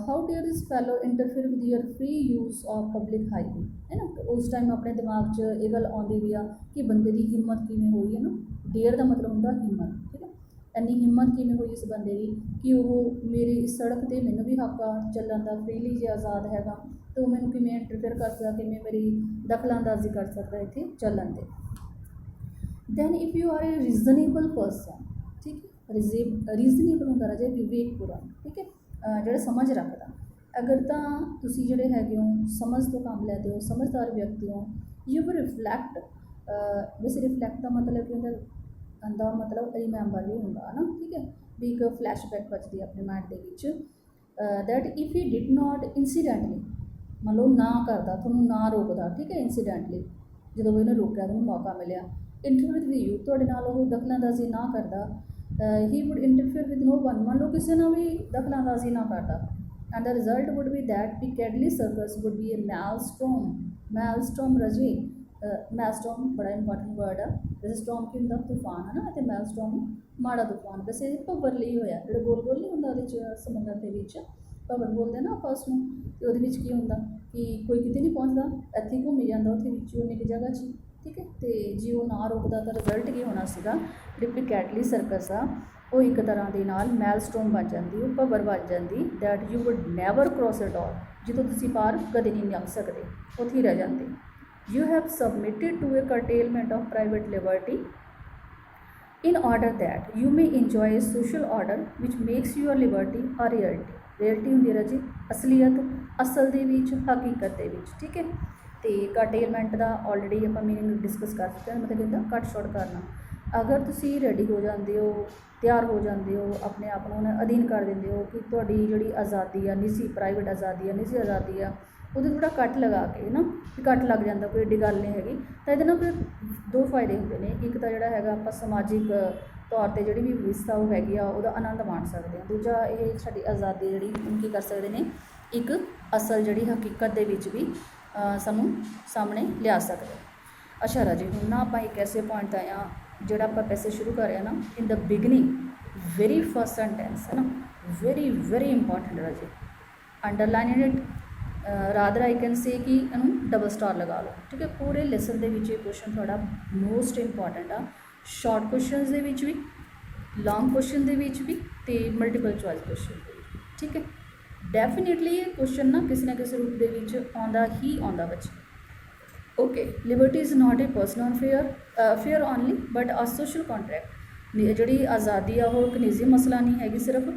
How dare this fellow interfere with your free use of public highway, ਹੈ ਨਾ। ਉਸ ਟਾਈਮ ਆਪਣੇ ਦਿਮਾਗ 'ਚ ਇਹ ਗੱਲ ਆਉਂਦੀ ਵੀ ਆ ਕਿ ਬੰਦੇ ਦੀ ਹਿੰਮਤ ਕਿਵੇਂ ਹੋਈ ਹੈ ਨਾ। ਡੇਅਰ ਦਾ ਮਤਲਬ ਹੁੰਦਾ ਹਿੰਮਤ। ਠੀਕ ਹੈ, ਇੰਨੀ ਹਿੰਮਤ ਕਿਵੇਂ ਹੋਈ ਇਸ ਬੰਦੇ ਦੀ ਕਿ ਉਹ ਮੇਰੀ ਸੜਕ 'ਤੇ ਮੈਨੂੰ ਵੀ ਹੱਕ ਆ ਚੱਲਣ ਦਾ, ਫ੍ਰੀਲੀ ਜੇ ਆਜ਼ਾਦ ਹੈਗਾ, ਅਤੇ ਉਹ ਮੈਨੂੰ ਕਿਵੇਂ ਇੰਟਰਫੇਅਰ ਕਰ ਸਕਦਾ, ਕਿਵੇਂ ਮੇਰੀ ਦਖਲਅੰਦਾਜ਼ੀ ਕਰ ਸਕਦਾ ਇੱਥੇ ਚੱਲਣ 'ਤੇ। Then if you are a reasonable person, ਠੀਕ ਹੈ, ਰੀਜ਼ਨੇਬਲ ਹੁੰਦਾ ਰਾਜੇ ਵਿਵੇਕਪੂਰਨ। ਠੀਕ ਹੈ, ਜਿਹੜਾ ਸਮਝ ਰੱਖਦਾ। ਅਗਰ ਤਾਂ ਤੁਸੀਂ ਜਿਹੜੇ ਹੈਗੇ ਹੋ ਸਮਝ ਤੋਂ ਕੰਮ ਲੈਂਦੇ ਹੋ, ਸਮਝਦਾਰ ਵਿਅਕਤੀ ਹੋ, ਯੂ ਵਿਲ ਰਿਫਲੈਕਟ। ਵੈਸੇ ਰਿਫਲੈਕਟ ਦਾ ਮਤਲਬ ਕੀ ਹੁੰਦਾ? ਦਾ ਮਤਲਬ ਰਿਮੈਂਬਰ ਵੀ ਹੁੰਦਾ ਹੈ ਨਾ। ਠੀਕ ਹੈ, ਵੀ ਇੱਕ ਫਲੈਸ਼ਬੈਕ ਬਚਦੀ ਆਪਣੇ ਮਾਈਂਡ ਦੇ ਵਿੱਚ। That if he did not incidentally, ਮੰਨ ਲਓ ਨਾ ਕਰਦਾ, ਤੁਹਾਨੂੰ ਨਾ ਰੋਕਦਾ, ਠੀਕ ਹੈ, ਇੰਸੀਡੈਂਟਲੀ ਜਦੋਂ ਇਹਨੇ ਰੋਕਿਆ, ਤੁਹਾਨੂੰ ਮੌਕਾ ਮਿਲਿਆ, ਇੰਟਰਫੇਅਰ ਵਿਦ ਯੂ, ਤੁਹਾਡੇ ਨਾਲ ਉਹ ਦਖਲਅੰਦਾਜ਼ੀ ਨਾ ਕਰਦਾ। He would interfere with no one, ਮੰਨ ਲਓ ਕਿਸੇ ਨਾਲ ਵੀ ਦਖਲਅੰਦਾਜ਼ੀ ਨਾ ਕਰਦਾ। And the result would be that Piccadilly circus would be a maelstrom ਰਜੇ। ਮੈਲਸਟੋਮ ਬੜਾ ਇੰਪੋਰਟੈਂਟ ਵਰਡ ਆ। ਵੈਸੇ ਸਟੋਮ ਕੀ ਹੁੰਦਾ? ਤੂਫਾਨ, ਹੈ ਨਾ, ਅਤੇ ਮੈਲਸਟੋਮ ਮਾੜਾ ਤੂਫਾਨ। ਵੈਸੇ ਭਵਰ ਲਈ ਹੋਇਆ, ਜਿਹੜਾ ਗੋਲ ਨਹੀਂ ਹੁੰਦਾ ਉਹਦੇ 'ਚ ਸਮੁੰਦਰ ਦੇ ਵਿੱਚ ਭਵਰ ਬੋਲਦੇ ਨਾ ਆਪਾਂ ਉਸਨੂੰ। ਅਤੇ ਉਹਦੇ ਵਿੱਚ ਕੀ ਹੁੰਦਾ ਕਿ ਕੋਈ ਕਿਤੇ ਨਹੀਂ ਪਹੁੰਚਦਾ, ਇੱਥੇ ਹੀ ਘੁੰਮੀ ਜਾਂਦਾ, ਉੱਥੇ ਵਿੱਚ ਉਹਨੇ ਇੱਕ ਜਗ੍ਹਾ 'ਚ। ਠੀਕ ਹੈ, ਅਤੇ ਜੇ ਉਹ ਨਾ ਰੋਕਦਾ ਤਾਂ ਰਿਜ਼ਲਟ ਕੀ ਹੋਣਾ ਸੀਗਾ? ਜਿਹੜੀ ਪਿਕੈਡਲੀ ਸਰਕਸ ਆ ਉਹ ਇੱਕ ਤਰ੍ਹਾਂ ਦੇ ਨਾਲ ਮੈਲਸਟੋਨ ਬਣ ਜਾਂਦੀ, ਉਹ ਭਵਰ ਬਣ ਜਾਂਦੀ that you would never cross it all, ਜਿੱਥੋਂ ਤੁਸੀਂ ਪਾਰ ਕਦੇ ਨਹੀਂ ਲੰਘ ਸਕਦੇ, ਉੱਥੇ ਹੀ ਰਹਿ ਜਾਂਦੇ। You have submitted to a curtailment of private liberty in order that you may enjoy a social order which makes your liberty a reality। Reality ਹੁੰਦੀ ਹੈ ਜੀ ਅਸਲੀਅਤ, ਅਸਲ ਦੇ ਵਿੱਚ, ਹਕੀਕਤ ਦੇ ਵਿੱਚ, ਠੀਕ ਹੈ। ਤੇ ਕਰਟੇਲਮੈਂਟ ਦਾ ਆਲਰੇਡੀ ਆਪਾਂ ਮੀਨਿੰਗ ਡਿਸਕਸ ਕਰ ਚੁੱਕੇ ਹਾਂ, ਮਤਲਬ ਇਹਦਾ ਕੱਟ ਸ਼ਾਰਟ ਕਰਨਾ। ਅਗਰ ਤੁਸੀਂ ਰੈਡੀ ਹੋ ਜਾਂਦੇ ਹੋ, ਤਿਆਰ ਹੋ ਜਾਂਦੇ ਹੋ, ਆਪਣੇ ਆਪ ਨੂੰ ਅਧੀਨ ਕਰ ਦਿੰਦੇ ਹੋ ਕਿ ਤੁਹਾਡੀ ਜਿਹੜੀ ਆਜ਼ਾਦੀ ਆ, ਨਿੱਜੀ ਪ੍ਰਾਈਵੇਟ ਆਜ਼ਾਦੀ ਆ, ਨਿੱਜੀ ਆਜ਼ਾਦੀ ਆ, ਉਹਦੇ ਥੋੜ੍ਹਾ ਕੱਟ ਲਗਾ ਕੇ ਨਾ, ਕੱਟ ਲੱਗ ਜਾਂਦਾ, ਕੋਈ ਏਡੀ ਗੱਲ ਨਹੀਂ ਹੈਗੀ। ਤਾਂ ਇਹਦੇ ਨਾਲ ਫਿਰ ਦੋ ਫਾਇਦੇ ਹੁੰਦੇ ਨੇ। ਇੱਕ ਤਾਂ ਜਿਹੜਾ ਹੈਗਾ ਆਪਾਂ ਸਮਾਜਿਕ ਤੌਰ 'ਤੇ ਜਿਹੜੀ ਵੀ ਵਿਵਸਥਾ ਉਹ ਹੈਗੀ ਆ ਉਹਦਾ ਆਨੰਦ ਮਾਣ ਸਕਦੇ ਹਾਂ। ਦੂਜਾ ਇਹ ਸਾਡੀ ਆਜ਼ਾਦੀ ਜਿਹੜੀ ਕੀ ਕਰ ਸਕਦੇ ਨੇ, ਇੱਕ ਅਸਲ ਜਿਹੜੀ ਹਕੀਕਤ ਦੇ ਵਿੱਚ ਵੀ ਸਾਨੂੰ ਸਾਹਮਣੇ ਲਿਆ ਸਕਦੇ। ਅੱਛਾ ਰਾਜੀ, ਹੁਣ ਨਾ ਆਪਾਂ ਇੱਕ ਐਸੇ ਪੁਆਇੰਟ 'ਤੇ ਆਏ ਹਾਂ ਜਿਹੜਾ ਆਪਾਂ ਪੈਸੇ ਸ਼ੁਰੂ ਕਰ ਰਹੇ ਹਾਂ ਨਾ, in the beginning very first sentence ਹੈ ਨਾ, very very important Raji, underline it rather I can say ਕਿ ਇਹਨੂੰ ਡਬਲ ਸਟਾਰ ਲਗਾ ਲਓ, ਠੀਕ ਹੈ। ਪੂਰੇ ਲੈਸਨ ਦੇ ਵਿੱਚ ਇਹ ਕੁਐਸਚਨ ਤੁਹਾਡਾ ਮੋਸਟ ਇੰਪੋਰਟੈਂਟ ਆ, ਸ਼ਾਰਟ ਕੁਐਸਚਨਸ ਦੇ ਵਿੱਚ ਵੀ, ਲੌਂਗ ਕੁਐਸਚਨ ਦੇ ਵਿੱਚ ਵੀ, ਅਤੇ ਮਲਟੀਪਲ ਚੋਇਸ ਕੁਐਸਚਨ ਦੇ ਵਿੱਚ, ਠੀਕ ਹੈ। ਡੈਫੀਨੇਟਲੀ ਇਹ ਕੁਐਸਚਨ ਨਾ ਕਿਸੇ ਰੂਪ ਦੇ ਵਿੱਚ ਆਉਂਦਾ ਹੀ ਆਉਂਦਾ ਬੱਚੇ। Okay, liberty is not a personal fair only but a social contract. ਜਿਹੜੀ ਆਜ਼ਾਦੀ ਆ ਉਹ ਇੱਕ ਨਿੱਜੀ ਮਸਲਾ ਨਹੀਂ ਹੈਗੀ ਸਿਰਫ,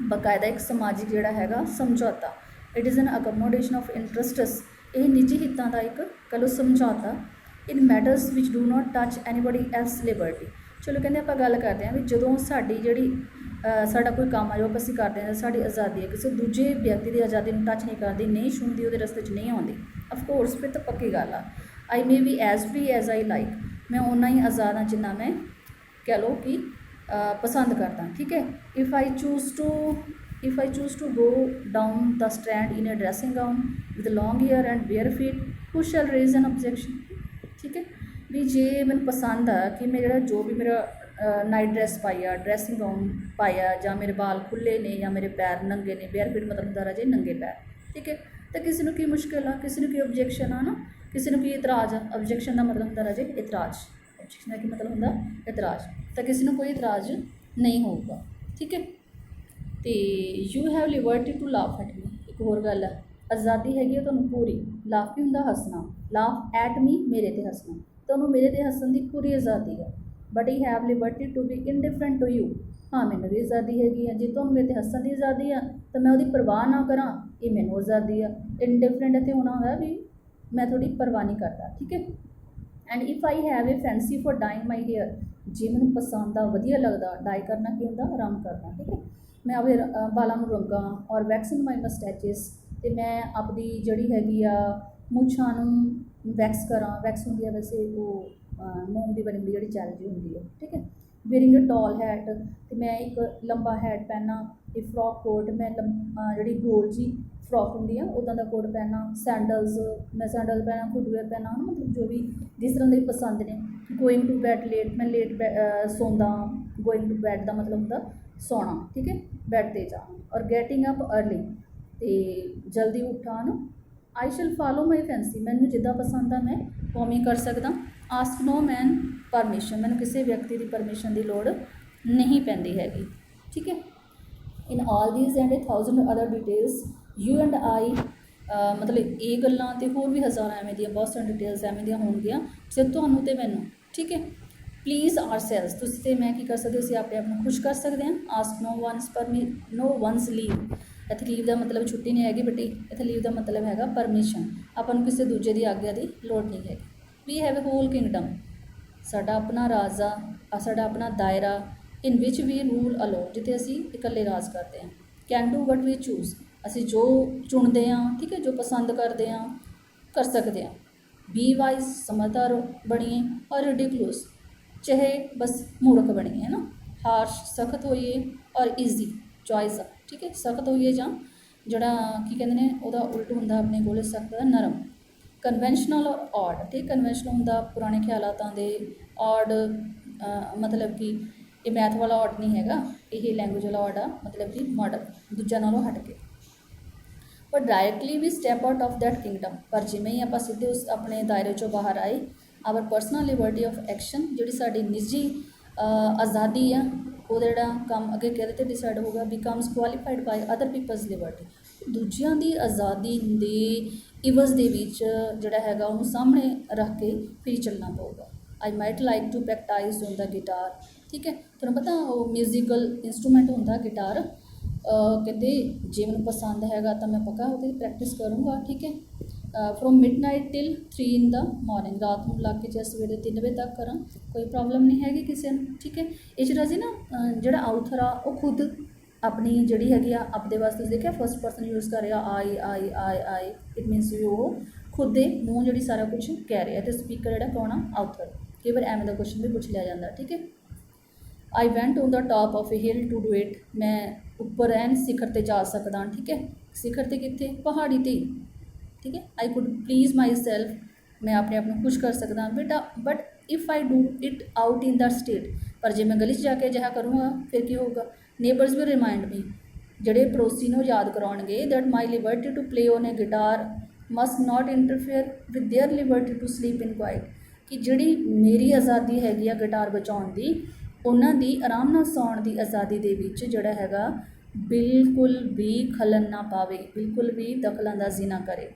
ਬਾਕਾਇਦਾ ਇੱਕ ਸਮਾਜਿਕ ਜਿਹੜਾ ਹੈਗਾ ਸਮਝੌਤਾ। It is an accommodation of interests. ਇਹ ਨਿੱਜੀ ਹਿੱਤਾਂ ਦਾ ਇੱਕ ਕਹਿ ਲਓ ਸਮਝੌਤਾ। In matters which do not touch anybody else liberty. ਚਲੋ ਕਹਿੰਦੇ ਆਪਾਂ ਗੱਲ ਕਰਦੇ ਹਾਂ ਵੀ ਜਦੋਂ ਸਾਡੀ ਜਿਹੜੀ ਸਾਡਾ ਕੋਈ ਕੰਮ ਆ ਜੋ ਅਸੀਂ ਕਰਦੇ ਹਾਂ, ਸਾਡੀ ਆਜ਼ਾਦੀ ਹੈ, ਕਿਸੇ ਦੂਜੇ ਵਿਅਕਤੀ ਦੀ ਆਜ਼ਾਦੀ ਨੂੰ ਟੱਚ ਨਹੀਂ ਕਰਦੀ, ਨਹੀਂ ਛੂੰਹਦੀ, ਉਹਦੇ ਰਸਤੇ 'ਚ ਨਹੀਂ ਆਉਂਦੀ, ਅਫਕੋਰਸ ਫਿਰ ਤਾਂ ਪੱਕੀ ਗੱਲ ਆ। I may be as free as I like, ਮੈਂ ਓਨਾ ਹੀ ਆਜ਼ਾਦ ਹਾਂ ਜਿੰਨਾ ਮੈਂ ਕਹਿ ਲਓ ਕਿ ਪਸੰਦ ਕਰਦਾ, ਠੀਕ ਹੈ। If I choose to go down the Strand in a dressing gown with long hair and bare feet, who shall raise an objection, ਠੀਕ ਹੈ। ਵੀ ਜੇ ਮੈਨੂੰ ਪਸੰਦ ਆ ਕਿ ਮੈਂ ਜਿਹੜਾ ਜੋ ਵੀ ਮੇਰਾ ਨਾਈਟ ਡਰੈਸ ਪਾਈ ਆ, ਡਰੈਸਿੰਗ ਗਾਊਨ ਪਾਇਆ, ਜਾਂ ਮੇਰੇ ਬਾਲ ਖੁੱਲ੍ਹੇ ਨੇ ਜਾਂ ਮੇਰੇ ਪੈਰ ਨੰਗੇ ਨੇ, ਬੇਅਰ ਫੀਟ ਮਤਲਬ ਹੁੰਦਾ ਰਾਜੇ ਨੰਗੇ ਪੈਰ, ਠੀਕ ਹੈ। ਤਾਂ ਕਿਸੇ ਨੂੰ ਕੀ ਮੁਸ਼ਕਿਲ ਆ, ਕਿਸੇ ਨੂੰ ਕੀ ਓਬਜੈਕਸ਼ਨ ਆ ਨਾ, ਕਿਸੇ ਨੂੰ ਕੀ ਇਤਰਾਜ਼ ਆ। ਓਬਜੈਕਸ਼ਨ ਦਾ ਮਤਲਬ ਹੁੰਦਾ ਰਾਜੇ ਇਤਰਾਜ਼, ਓਬਜੈਕਸ਼ਨ ਦਾ ਕੀ ਮਤਲਬ ਹੁੰਦਾ ਇਤਰਾਜ਼। ਤਾਂ ਕਿਸੇ ਨੂੰ ਕੋਈ ਇਤਰਾਜ਼ ਨਹੀਂ ਹੋਊਗਾ, ਠੀਕ ਹੈ। ਅਤੇ you have liberty to laugh at me. ਇੱਕ ਹੋਰ ਗੱਲ ਹੈ, ਆਜ਼ਾਦੀ ਹੈਗੀ ਆ ਤੁਹਾਨੂੰ ਪੂਰੀ। ਲਾਫ ਕੀ ਹੁੰਦਾ ਹੱਸਣਾ, ਲਾਫ ਐਟ ਮੀ ਮੇਰੇ 'ਤੇ ਹੱਸਣਾ, ਤੁਹਾਨੂੰ ਮੇਰੇ 'ਤੇ ਹੱਸਣ ਦੀ ਪੂਰੀ ਆਜ਼ਾਦੀ ਹੈ। But I have liberty to be indifferent to you. ਹਾਂ, ਮੈਨੂੰ ਵੀ ਆਜ਼ਾਦੀ ਹੈਗੀ ਆ, ਜੇ ਤੁਹਾਨੂੰ ਮੇਰੇ 'ਤੇ ਹੱਸਣ ਦੀ ਆਜ਼ਾਦੀ ਆ ਤਾਂ ਮੈਂ ਉਹਦੀ ਪਰਵਾਹ ਨਾ ਕਰਾਂ, ਇਹ ਮੈਨੂੰ ਆਜ਼ਾਦੀ ਆ। ਇਨਡਿਫਰੈਂਟ ਇੱਥੇ ਹੋਣਾ ਹੁੰਦਾ ਵੀ ਮੈਂ ਤੁਹਾਡੀ ਪਰਵਾਹ ਨਹੀਂ ਕਰਦਾ, ਠੀਕ ਹੈ। And if I have a fancy for dyeing my hair, ਜੇ ਮੈਨੂੰ ਪਸੰਦ ਆ, ਵਧੀਆ ਲੱਗਦਾ, ਡਾਈ ਕਰਨਾ ਕੀ ਹੁੰਦਾ ਆਰਾਮ ਕਰਨਾ, ਠੀਕ ਹੈ। ਮੈਂ ਆਪਣੇ ਬਾਲਾਂ ਨੂੰ ਰੰਗਾਂ ਔਰ ਵੈਕਸਿੰਗ ਮਾਈ ਮਸਟੈਚਿਸ, ਅਤੇ ਮੈਂ ਆਪਦੀ ਜਿਹੜੀ ਹੈਗੀ ਆ ਮੁੱਛਾਂ ਨੂੰ ਵੈਕਸ ਕਰਾਂ। ਵੈਕਸ ਹੁੰਦੀ ਆ ਵੈਸੇ ਉਹ ਮੋਮ ਦੀ ਬਣੀ ਹੁੰਦੀ ਜਿਹੜੀ ਜੈਲ ਜਿਹੀ ਹੁੰਦੀ ਹੈ, ਠੀਕ ਹੈ। ਵੇਅਰਿੰਗ ਅ ਟਾਲ ਹੈਟ, ਅਤੇ ਮੈਂ ਇੱਕ ਲੰਬਾ ਹੈਟ ਪਹਿਨਾਂ। ਇਹ ਫਰੋਕ ਕੋਟ, ਮੈਂ ਜਿਹੜੀ ਗੋਲ ਜੀ ਫਰੋਕ ਹੁੰਦੀ ਆ ਉੱਦਾਂ ਦਾ ਕੋਟ ਪਹਿਨਾਂ। ਸੈਂਡਲਸ, ਮੈਂ ਸੈਂਡਲ ਪਹਿਨਾਂ, ਫੁੱਟਵੇਅਰ ਪਹਿਨਾਂ, ਮਤਲਬ ਜੋ ਵੀ ਜਿਸ ਤਰ੍ਹਾਂ ਦੇ ਪਸੰਦ ਨੇ। ਗੋਇੰਗ ਟੂ ਬੈਡ ਲੇਟ, ਮੈਂ ਲੇਟ ਸੌਂਦਾ। ਗੋਇੰਗ ਟੂ ਬੈਡ ਦਾ ਮਤਲਬ ਹੁੰਦਾ ਸੌਣਾ, ਠੀਕ ਹੈ, ਬੈਡ 'ਤੇ ਜਾਣਾ। ਔਰ ਗੈਟਿੰਗ ਅਪ ਅਰਲੀ, ਅਤੇ ਜਲਦੀ ਉੱਠਾਂ। ਆਈ ਸ਼ੈਲ ਫਾਲੋ ਮਾਈ ਫੈਂਸੀ, ਮੈਨੂੰ ਜਿੱਦਾਂ ਪਸੰਦ ਆ ਮੈਂ ਉਵੇਂ ਕਰ ਸਕਦਾ। ਆਸਕ ਨੋ ਮੈਨ ਪਰਮਿਸ਼ਨ, ਮੈਨੂੰ ਕਿਸੇ ਵਿਅਕਤੀ ਦੀ ਪਰਮਿਸ਼ਨ ਦੀ ਲੋੜ ਨਹੀਂ ਪੈਂਦੀ ਹੈਗੀ, ਠੀਕ ਹੈ। In all these and 1000 other details you and I, ਮਤਲਬ ਇਹ ਗੱਲਾਂ ਅਤੇ ਹੋਰ ਵੀ ਹਜ਼ਾਰਾਂ ਐਵੇਂ ਦੀਆਂ ਬਹੁਤ ਸਾਰੀਆਂ ਡਿਟੇਲਸ ਐਵੇਂ ਦੀਆਂ ਹੋਣਗੀਆਂ ਸਿਰਫ ਤੁਹਾਨੂੰ ਅਤੇ ਮੈਨੂੰ, ਠੀਕ ਹੈ। ਪਲੀਜ਼ ਆਰ ਸੈਲਸ, ਤੁਸੀਂ ਅਤੇ ਮੈਂ ਕੀ ਕਰ ਸਕਦੇ, ਅਸੀਂ ਆਪਣੇ ਆਪ ਨੂੰ ਖੁਸ਼ ਕਰ ਸਕਦੇ ਹਾਂ। ਆਸਕ ਨੋ ਵਨਸ ਲੀਵ, ਇੱਥੇ ਲੀਵ ਦਾ ਮਤਲਬ ਛੁੱਟੀ ਨਹੀਂ ਹੈਗੀ ਬੇਟੀ, ਇੱਥੇ ਲੀਵ ਦਾ ਮਤਲਬ ਹੈਗਾ ਪਰਮਿਸ਼ਨ। ਆਪਾਂ ਨੂੰ ਕਿਸੇ ਦੂਜੇ ਦੀ ਆਗਿਆ ਦੀ ਲੋੜ ਨਹੀਂ ਹੈਗੀ। We have a whole kingdom, ਸਾਡਾ ਆਪਣਾ ਰਾਜ ਆ, ਸਾਡਾ ਆਪਣਾ ਦਾਇਰਾ। ਇਨ ਵਿਚ ਵੀ ਰੂਲ ਅਲੋ, ਜਿੱਥੇ ਅਸੀਂ ਇਕੱਲੇ ਰਾਜ ਕਰਦੇ ਹਾਂ। Can do what we choose, ਅਸੀਂ ਜੋ ਚੁਣਦੇ ਹਾਂ, ਠੀਕ ਹੈ, ਜੋ ਪਸੰਦ ਕਰਦੇ ਹਾਂ ਕਰ ਸਕਦੇ ਹਾਂ। ਬੀ ਵਾਈਜ਼, ਸਮਝਦਾਰ ਬਣੀਏ, ਔਰ ਰਿਡੀਕੂਲਸ, ਚਾਹੇ ਬਸ ਮੂਰਖ ਬਣੀਏ, ਹੈ ਨਾ। ਹਾਰਸ਼, ਸਖਤ ਹੋਈਏ, ਔਰ ਈਜ਼ੀ ਚੋਇਸ ਆ, ਠੀਕ ਹੈ। ਸਖਤ ਹੋਈਏ ਜਾਂ ਜਿਹੜਾ ਕੀ ਕਹਿੰਦੇ ਨੇ ਉਹਦਾ ਉਲਟ ਹੁੰਦਾ ਆਪਣੇ ਕੋਲ ਸਖਤ ਦਾ ਨਰਮ। ਕਨਵੈਨਸ਼ਨਲ ਔਰ ਔਡ, ਠੀਕ, ਕਨਵੈਨਸ਼ਨਲ ਹੁੰਦਾ ਪੁਰਾਣੇ ਖਿਆਲਾਤਾਂ ਦੇ, ਔਡ ਮਤਲਬ ਕਿ ਇਹ ਮੈਥ ਵਾਲਾ ਔਡ ਨਹੀਂ ਹੈਗਾ, ਇਹ ਲੈਂਗੁਏਜ ਵਾਲਾ ਔਡ ਆ, ਮਤਲਬ ਕਿ ਮਾਡਰਨ, ਦੂਜਿਆਂ ਨਾਲੋਂ ਹਟ ਕੇ। ਪਰ directly we step out of that kingdom, ਪਰ ਜਿਵੇਂ ਹੀ ਆਪਾਂ ਸਿੱਧੇ ਉਸ ਆਪਣੇ ਦਾਇਰੇ 'ਚੋਂ ਬਾਹਰ ਆਏ, our personal liberty of action, ਜਿਹੜੀ ਸਾਡੀ ਨਿੱਜੀ ਆਜ਼ਾਦੀ ਆ ਉਹਦਾ ਜਿਹੜਾ ਕੰਮ ਅੱਗੇ ਕਿਹਦੇ 'ਤੇ ਡਿਸਾਈਡ ਹੋਊਗਾ, ਬਿਕਮਸ ਕੁਆਲੀਫਾਈਡ ਬਾਈ ਅਦਰ ਪੀਪਲਸ ਲਿਬਰਟੀ। ਦੂਜਿਆਂ ਦੀ ਆਜ਼ਾਦੀ ਦੇ ਇਵਜ਼ ਦੇ ਵਿੱਚ ਜਿਹੜਾ ਹੈਗਾ ਉਹਨੂੰ ਸਾਹਮਣੇ ਰੱਖ ਕੇ ਫਿਰ ਚੱਲਣਾ ਪਊਗਾ। I might like to practise on the guitar. ਠੀਕ ਹੈ, ਤੁਹਾਨੂੰ ਪਤਾ ਉਹ ਮਿਊਜ਼ੀਕਲ ਇੰਸਟਰੂਮੈਂਟ ਹੁੰਦਾ ਗਿਟਾਰ। ਕਹਿੰਦੇ ਜੇ ਮੈਨੂੰ ਪਸੰਦ ਹੈਗਾ ਤਾਂ ਮੈਂ ਪੱਕਾ ਉਹਦੀ ਪ੍ਰੈਕਟਿਸ ਕਰੂੰਗਾ। ਠੀਕ ਹੈ, from midnight till 3 in the morning, ਰਾਤ ਨੂੰ ਲਾ ਕੇ ਜੇ ਸਵੇਰੇ 3 ਵਜੇ ਤੱਕ ਕਰਾਂ ਕੋਈ ਪ੍ਰੋਬਲਮ ਨਹੀਂ ਹੈਗੀ ਕਿਸੇ ਨੂੰ। ਠੀਕ ਹੈ, ਇਹ ਜਿਹੜਾ ਜੀ ਨਾ ਜਿਹੜਾ ਆਊਥਰ ਆ ਉਹ ਖੁਦ ਆਪਣੀ ਜਿਹੜੀ ਹੈਗੀ ਆ ਆਪਦੇ ਵਾਸਤੇ ਦੇਖਿਆ ਫਸਟ ਪਰਸਨ ਯੂਜ਼ ਕਰ ਰਿਹਾ, ਆਈ ਆਈ ਆਈ ਆਈ। ਇਟ ਮੀਨਸ ਵੀ ਉਹ ਖੁਦ ਦੇ ਮੂੰਹ ਜਿਹੜੀ ਸਾਰਾ ਕੁਝ ਕਹਿ ਰਿਹਾ ਅਤੇ ਸਪੀਕਰ ਜਿਹੜਾ ਕੌਣ ਆ, ਆਊਥਰ। ਕਈ ਵਾਰ ਐਵੇਂ ਦਾ ਕੁਐਸਚਨ ਵੀ ਪੁੱਛ ਲਿਆ ਜਾਂਦਾ। ਠੀਕ ਹੈ, I went on the top of a hill to do it, ਮੈਂ ਉੱਪਰ ਐਨ ਸਿਖਰ 'ਤੇ ਜਾ ਸਕਦਾ। ਠੀਕ ਹੈ, ਸਿਖਰ 'ਤੇ ਕਿੱਥੇ, ਪਹਾੜੀ 'ਤੇ। ਠੀਕ ਹੈ, I could please my self, ਮੈਂ ਆਪਣੇ ਆਪ ਨੂੰ ਖੁਸ਼ ਕਰ ਸਕਦਾ ਬੇਟਾ। But if I do it out in that state, ਪਰ ਜੇ ਮੈਂ ਗਲੀ 'ਚ ਜਾ ਕੇ ਅਜਿਹਾ ਕਰੂੰਗਾ ਫਿਰ ਕੀ ਹੋਊਗਾ। ਨੇਬਰਸ ਵੀ ਰਿਮਾਈਂਡ ਮੀ, ਜਿਹੜੇ ਪੜੋਸੀ ਨੂੰ ਯਾਦ ਕਰਾਉਣਗੇ that my liberty to play on a guitar must not interfere with their liberty to sleep in quiet, ਕਿ ਜਿਹੜੀ ਮੇਰੀ ਆਜ਼ਾਦੀ ਹੈਗੀ ਆ ਗਿਟਾਰ ਵਜਾਉਣ ਦੀ, ਉਹਨਾਂ ਦੀ ਆਰਾਮ ਨਾਲ ਸੌਣ ਦੀ ਆਜ਼ਾਦੀ ਦੇ ਵਿੱਚ ਜਿਹੜਾ ਹੈਗਾ ਬਿਲਕੁਲ ਵੀ ਖਲਲ ਨਾ ਪਾਵੇ, ਬਿਲਕੁਲ ਵੀ ਦਖਲਅੰਦਾਜ਼ੀ ਨਾ ਕਰੇ।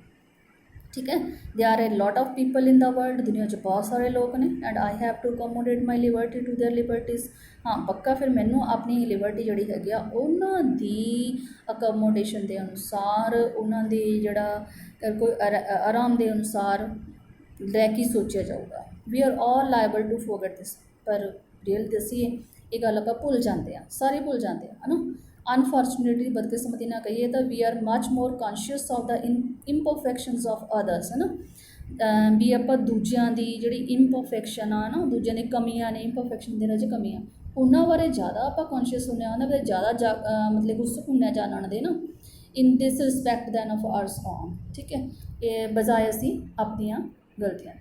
ਠੀਕ ਹੈ, they are a lot of people in the world, ਦੁਨੀਆ 'ਚ ਬਹੁਤ ਸਾਰੇ ਲੋਕ ਨੇ। And I have to accommodate my liberty to their liberties, ਹਾਂ ਪੱਕਾ ਫਿਰ ਮੈਨੂੰ ਆਪਣੀ ਲਿਬਰਟੀ ਜਿਹੜੀ ਹੈਗੀ ਆ ਉਹਨਾਂ ਦੀ ਅਕੋਮੋਡੇਸ਼ਨ ਦੇ ਅਨੁਸਾਰ, ਉਹਨਾਂ ਦੀ ਜਿਹੜਾ ਕੋਈ ਆਰਾਮ ਦੇ ਅਨੁਸਾਰ ਲੈ ਕੇ ਸੋਚਿਆ ਜਾਊਗਾ। We are all liable to forget this, ਪਰ ਰੀਅਲ ਦੱਸੀਏ ਇਹ ਗੱਲ ਆਪਾਂ ਭੁੱਲ ਜਾਂਦੇ ਹਾਂ, ਸਾਰੇ ਭੁੱਲ ਜਾਂਦੇ ਆ, ਹੈ ਨਾ। ਅਨਫੋਰਚੂਨੇਟਲੀ ਬਦਕਿਸਮਤੀ ਨਾ ਕਹੀਏ ਤਾਂ we are much more conscious of the imperfections of others, ਹੈ ਨਾ। ਵੀ ਆਪਾਂ ਦੂਜਿਆਂ ਦੀ ਜਿਹੜੀ ਇੰਪਰਫੈਕਸ਼ਨ ਆ ਨਾ, ਦੂਜਿਆਂ ਦੀ ਕਮੀਆਂ ਨੇ, ਇੰਪਰਫੈਕਸ਼ਨ ਦੇ ਵਿੱਚ ਕਮੀਆਂ, ਉਹਨਾਂ ਬਾਰੇ ਜ਼ਿਆਦਾ ਆਪਾਂ ਕੌਨਸ਼ੀਅਸ ਹੁੰਦੇ ਹਾਂ, ਉਹਨਾਂ ਬਾਰੇ ਜ਼ਿਆਦਾ ਮਤਲਬ ਉਤਸੁਕ ਹੁੰਦੇ ਹਾਂ ਜਾਣਨ ਦੇ ਨਾ। In this respect than of ours own. ਠੀਕ ਹੈ, ਇਹ ਬਜਾਏ ਅਸੀਂ ਆਪਣੀਆਂ ਗਲਤੀਆਂ।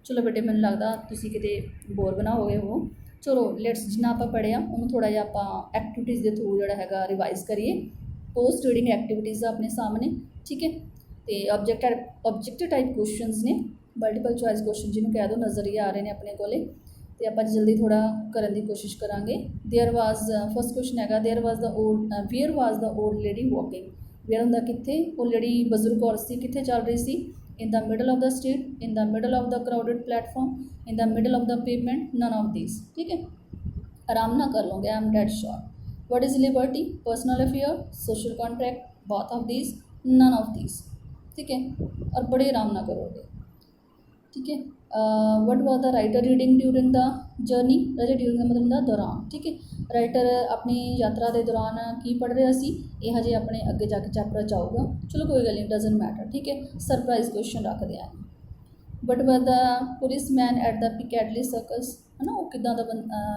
ਚਲੋ ਬੇਟੇ, ਮੈਨੂੰ ਲੱਗਦਾ ਤੁਸੀਂ ਕਿਤੇ ਬੋਰ ਬਣਾ ਹੋ ਗਏ ਹੋ। ਚਲੋ ਲੈਟਸ, ਜਿੰਨਾ ਆਪਾਂ ਪੜ੍ਹਿਆ ਉਹਨੂੰ ਥੋੜ੍ਹਾ ਜਿਹਾ ਆਪਾਂ ਐਕਟੀਵਿਟੀਜ਼ ਦੇ ਥਰੂ ਜਿਹੜਾ ਹੈਗਾ ਰਿਵਾਈਜ਼ ਕਰੀਏ। ਪੋਸਟ ਰੀਡਿੰਗ ਐਕਟੀਵਿਟੀਜ਼ ਆਪਣੇ ਸਾਹਮਣੇ। ਠੀਕ ਹੈ, ਅਤੇ ਆਬਜੈਕਟਿਵ ਟਾਈਪ ਕੁਐਸਚਨਸ ਨੇ, ਮਲਟੀਪਲ ਚੋਇਸ ਕੁਐਸਚਨ ਜਿਹਨੂੰ ਕਹਿ ਦਿਓ, ਨਜ਼ਰ ਹੀ ਆ ਰਹੇ ਨੇ ਆਪਣੇ ਕੋਲੇ, ਅਤੇ ਆਪਾਂ ਜਲਦੀ ਥੋੜ੍ਹਾ ਕਰਨ ਦੀ ਕੋਸ਼ਿਸ਼ ਕਰਾਂਗੇ। ਦੇਅਰ ਵਾਜ਼, ਫਸਟ ਕੁਐਸਚਨ ਹੈਗਾ, ਵੇਅਰ ਵਾਜ਼ ਦਾ ਓਲਡ ਲੇਡੀ ਵਾਕਿੰਗ। ਵੇਅਰ ਹੁੰਦਾ ਕਿੱਥੇ, ਉਹ ਜਿਹੜੀ ਬਜ਼ੁਰਗ ਔਰਤ ਸੀ ਕਿੱਥੇ ਚੱਲ ਰਹੀ ਸੀ। in the middle of the street, in the middle of the crowded platform, in the middle of the pavement, none of these। ठीक है, आराम ना कर लोगे, I am dead sure। what is liberty, personal affair, social contract, both of these, none of these। ठीक है, और बड़े आराम ना करोगे। ठीक है, what was the writer reading during the journey, writer during का मतलब ਹੁੰਦਾ ਦੌਰਾਨ। ठीक है, ਰਾਈਟਰ ਆਪਣੀ ਯਾਤਰਾ ਦੇ ਦੌਰਾਨ ਕੀ ਪੜ੍ਹ ਰਿਹਾ ਸੀ, ਇਹ ਹਜੇ ਆਪਣੇ ਅੱਗੇ ਜਾ ਕੇ ਚੈਪਟਰ 'ਚ ਆਊਗਾ। ਚਲੋ ਕੋਈ ਗੱਲ ਨਹੀਂ, ਡਜ਼ਨਟ ਮੈਟਰ। ਠੀਕ ਹੈ, ਸਰਪ੍ਰਾਈਜ਼ ਕੁਐਸਚਨ ਰੱਖਦੇ ਆ। But what the police man at the Piccadilly circus, ਹੈ ਨਾ, ਉਹ ਕਿੱਦਾਂ ਦਾ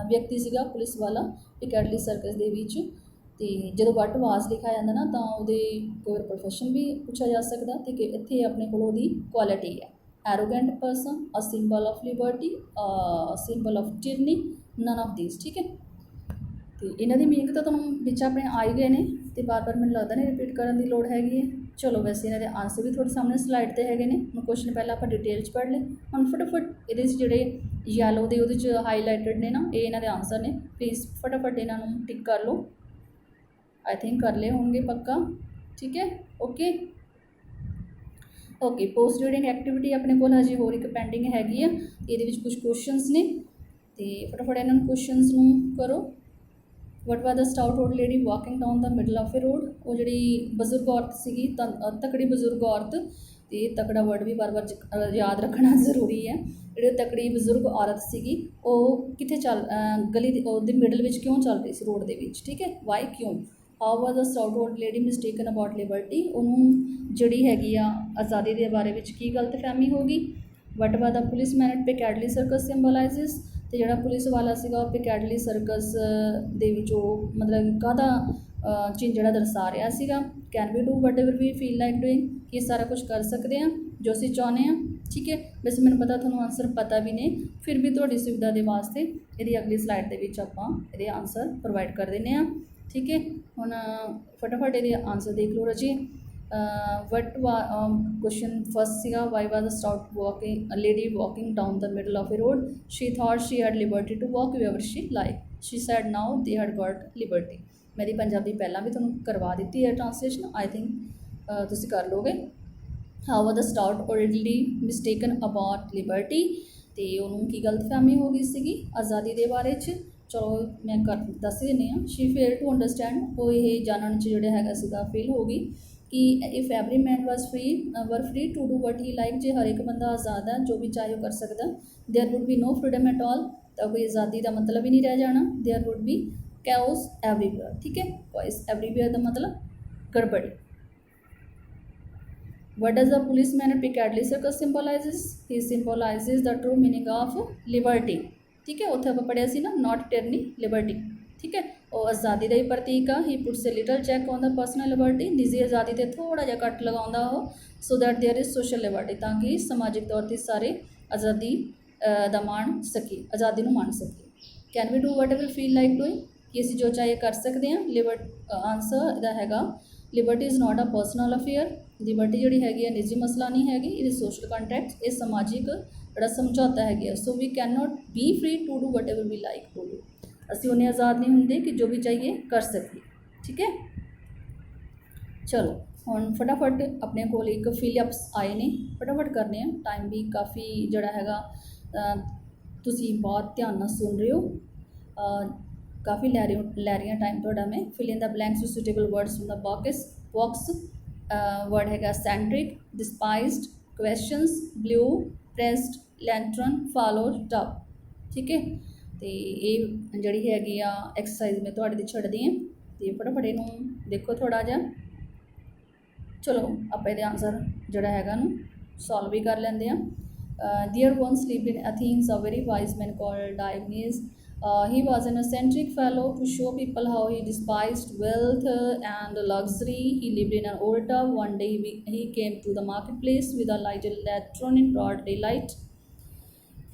ਵਿਅਕਤੀ ਸੀਗਾ ਪੁਲਿਸ ਵਾਲਾ ਪਿਕੈਡਲੀ ਸਰਕਸ ਦੇ ਵਿੱਚ। ਅਤੇ ਜਦੋਂ ਵਟ ਵਾਸ ਲਿਖਿਆ ਜਾਂਦਾ ਨਾ ਤਾਂ ਉਹਦੇ ਕੋਈ ਪ੍ਰੋਫੈਸ਼ਨ ਵੀ ਪੁੱਛਿਆ ਜਾ ਸਕਦਾ, ਅਤੇ ਕਿ ਇੱਥੇ ਆਪਣੇ ਕੋਲ ਉਹਦੀ ਕੁਆਲਿਟੀ ਹੈ। arrogant person, a symbol of liberty, a symbol of tyranny, none of these। ਠੀਕ ਹੈ, ਅਤੇ ਇਹਨਾਂ ਦੀ ਮੀਨਿੰਗ ਤਾਂ ਤੁਹਾਨੂੰ ਵਿੱਚ ਆਪਣੇ ਆਈ ਗਏ ਨੇ, ਅਤੇ ਬਾਰ ਮੈਨੂੰ ਲੱਗਦਾ ਨਹੀਂ ਰਿਪੀਟ ਕਰਨ ਦੀ ਲੋੜ ਹੈਗੀ ਹੈ। ਚਲੋ ਵੈਸੇ ਇਹਨਾਂ ਦੇ ਆਂਸਰ ਵੀ ਤੁਹਾਡੇ ਸਾਹਮਣੇ ਸਲਾਈਡ 'ਤੇ ਹੈਗੇ ਨੇ। ਹੁਣ ਕੁਐਸਚਨ ਪਹਿਲਾਂ ਆਪਾਂ ਡਿਟੇਲ 'ਚ ਪੜ੍ਹ ਲਏ, ਹੁਣ ਫਟਾਫਟ ਇਹਦੇ 'ਚ ਜਿਹੜੇ ਯੈਲੋ ਦੇ ਉਹਦੇ 'ਚ ਹਾਈਲਾਈਟਡ ਨੇ ਨਾ, ਇਹ ਇਹਨਾਂ ਦੇ ਆਂਸਰ ਨੇ। ਪਲੀਜ਼ ਫਟਾਫਟ ਇਹਨਾਂ ਨੂੰ ਟਿਕ ਕਰ ਲਓ। ਆਈ ਥਿੰਕ ਕਰ ਲਏ ਹੋਣਗੇ ਪੱਕਾ। ਠੀਕ ਹੈ, okay okay. Post reading activity ਆਪਣੇ ਕੋਲ ਹਜੇ ਹੋਰ ਇੱਕ ਪੈਂਡਿੰਗ ਹੈਗੀ ਆ, ਇਹਦੇ ਵਿੱਚ ਕੁਝ ਕੁਐਸਚਨਸ ਨੇ, ਅਤੇ ਫਟਾਫਟ ਇਹਨਾਂ ਨੂੰ ਕੁਐਸਚਨਸ ਨੂੰ ਕਰੋ। What was the stout old lady walking down the middle of a road, ਉਹ ਜਿਹੜੀ ਬਜ਼ੁਰਗ ਔਰਤ ਸੀਗੀ, ਤਕੜੀ ਬਜ਼ੁਰਗ ਔਰਤ, ਅਤੇ ਤਕੜਾ ਵਰਡ ਵੀ ਵਾਰ ਯਾਦ ਰੱਖਣਾ ਜ਼ਰੂਰੀ ਹੈ। ਜਿਹੜੀ ਤਕੜੀ ਬਜ਼ੁਰਗ ਔਰਤ ਸੀਗੀ ਉਹ ਕਿੱਥੇ ਗਲੀ ਦੇ ਉਹਦੇ ਮਿਡਲ ਵਿੱਚ ਕਿਉਂ ਚੱਲ ਰਹੀ ਸੀ, ਰੋਡ ਦੇ ਵਿੱਚ। ਠੀਕ ਹੈ, ਵਾਈ, ਕਿਉਂ। How was the stout old lady mistaken about liberty, ਉਹਨੂੰ ਜਿਹੜੀ ਹੈਗੀ ਆ ਆਜ਼ਾਦੀ ਦੇ ਬਾਰੇ ਵਿੱਚ ਕੀ ਗਲਤਫਹਿਮੀ ਹੋ ਗਈ। What was the police man at Piccadilly circus symbolises, ਅਤੇ ਜਿਹੜਾ ਪੁਲਿਸ ਵਾਲਾ ਸੀਗਾ ਉਹ ਪਿਕੈਡਲੀ ਸਰਕਸ ਦੇ ਵਿੱਚ ਉਹ ਮਤਲਬ ਕਾਹਦਾ ਚਿੰਨ੍ਹ ਜਿਹੜਾ ਦਰਸਾ ਰਿਹਾ ਸੀਗਾ। Can we do whatever we feel like doing, ਕਿ ਸਾਰਾ ਕੁਝ ਕਰ ਸਕਦੇ ਹਾਂ ਜੋ ਅਸੀਂ ਚਾਹੁੰਦੇ ਹਾਂ। ਠੀਕ ਹੈ, ਵੈਸੇ ਮੈਨੂੰ ਪਤਾ ਤੁਹਾਨੂੰ ਆਨਸਰ ਪਤਾ ਵੀ ਨੇ, ਫਿਰ ਵੀ ਤੁਹਾਡੀ ਸੁਵਿਧਾ ਦੇ ਵਾਸਤੇ ਇਹਦੀ ਅਗਲੀ ਸਲਾਈਡ ਦੇ ਵਿੱਚ ਆਪਾਂ ਇਹਦੇ ਆਨਸਰ ਪ੍ਰੋਵਾਈਡ ਕਰ ਦਿੰਦੇ ਹਾਂ। ਠੀਕ ਹੈ, ਹੁਣ ਫਟਾਫਟ ਇਹਦੇ ਆਨਸਰ ਦੇਖ ਲਓ ਰਾਜੀ। ਕੁਐਸਚਨ ਫਸਟ ਸੀਗਾ, why was a stout lady walking down the middle of a road, she thought she had liberty to walk where she like. she said now they had got liberty। मेरी पंजाबी पहला भी तुहानूं करवा दी है translation, I think तुसीं कर लोगे। How were the stout originally mistaken about liberty, तो उन्होंने की गलतफहमी हो गई सी आज़ादी के बारे च। चलो मैं कर दस ही देनी हाँ। शी फेल टू अंडरस्टैंड, वो ये जानने जोड़े है फेल हो गई कि if every man was free were free to do what he like, जो हर एक बंदा आज़ाद है जो भी चाहे वो कर सकता, there would be no freedom at all, तो कोई आज़ादी का मतलब ही नहीं रह जाना। There would be chaos everywhere, ठीक है, कैओस एवरीवेयर का मतलब गड़बड़ी। What does the policeman at Piccadilly Circus symbolizes? He symbolizes the true meaning of liberty, ठीक है, उत्थे आप पढ़िया सी ना, नॉट टिरनी लिबर्टी, ठीक है, और आज़ादी का ही प्रतीक आ। He puts a little check on the personal liberty, निजी आज़ादी से थोड़ा जिहा कट लगाउंदा हो, so that there is social liberty, ताकि समाजिक तौर पर सारे आज़ादी दा मान सकी, आज़ादी नूं मान सकी। Can we do whatever feel like doing, कि असीं जो चाहे कर सकते हैं। आंसर इहदा हैगा liberty is not a personal affair, liberty जिहड़ी हैगी है निजी मसला नहीं हैगी, इट इज़ सोशल कंटैक्ट, ये समाजिक जिहड़ा समझौता है। So we cannot be free to do whatever we like to do, असीं उन्ने आज़ाद नहीं होंगे कि जो भी चाहिए कर सकीए, ठीक है। चलो हुण फटाफट अपने कोल एक फिलअप्स आए ने, फटाफट करने हैं, टाइम भी काफ़ी जिहड़ा हैगा तुसीं बहुत ध्यान नाल सुन रहे हो, काफ़ी लै रही हैं टाइम थोड़ा। मैं fill in the blanks with suitable words from the box. Word हैगा centric, despised, questions, blue, pressed, lantern, followed, tub, ठीक है। तो ये जी हैगी आ एक्सरसाइज मैं थोड़े छड़ दी है, तो फटाफट इनू देखो थोड़ा जा। चलो आप ये आंसर जोड़ा है सॉल्व भी कर लेंगे हैं। There once lived in Athens a very wise man called Diogenes. He was an eccentric fellow to show people how he despised wealth and luxury. He lived in an old tub. One day he came to the marketplace with a lighted lantern in broad daylight.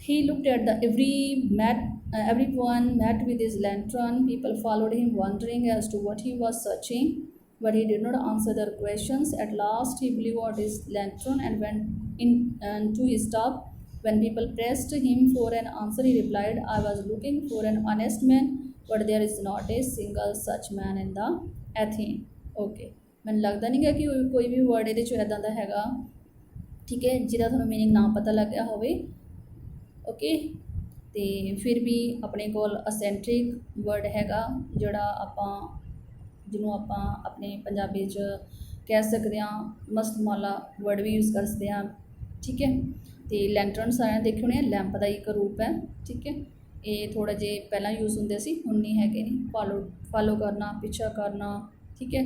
He looked at everyone met with his lantern. People followed him, wondering as to what he was searching, but he did not answer their questions. At last, he blew out his lantern and went into his tub. When people pressed him for an answer, he replied, I was looking for an honest man, but there is not a single such man in the Athene. Okay, मैंने लगता नहीं है कि कोई भी word ये इदा का हैगा, ठीक है, जिहदा तुहानूं मीनिंग ना पता लग्या होवे। ओके, तो फिर भी अपने कोल असेंट्रिक वर्ड हैगा जिहड़ा आपां जिन्हों आपां अपने पंजाबी च कह सकते हैं, मस्तमाला वर्ड भी यूज़ कर सकते हैं, ठीक है। तो लैंटरन सारे देखे होने, लैंप का एक रूप है, ठीक है। ये थोड़ा जे पहला यूज़ होंगे सी, हुण नहीं है नहीं, फॉलो करना, पीछा करना, ठीक है।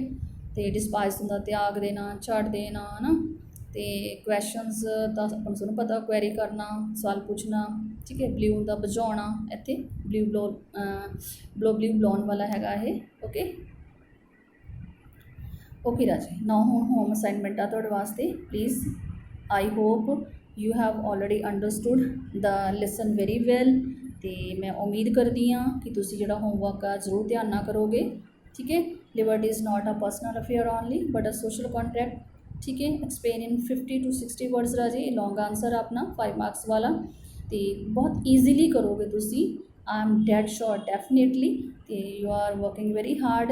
तो डिस्पाइज होंगे त्याग देना, छड़ देना, है ना। तो क्वेश्चनस तो अपन सूँ पता, क्वेरी करना, सवाल पूछना, ठीक है। ब्लू होंगे बुझाना, इत्थे ब्लू ब्लू ब्लाउन वाला हैगा ये। ओके ओके राजे, नाउ हुण होम असाइनमेंट आ तुहाडे वास्ते। Please I hope you have already understood the lesson very well. तो मैं उम्मीद करती हाँ कि तुसी जिहड़ा होमवर्क आ जरूर ध्यान ना करोगे, ठीक है। Liberty is not a personal affair only but a social contract, ठीक है। एक्सप्लेन इन 50 to 60 वर्ड्स राजे, लॉन्ग आंसर अपना 5 मार्क्स वाला। तो बहुत ईजीली करोगे तुसी, I am dead sure definitely. तो you are working very hard.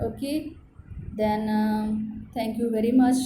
Okay then thank you very much.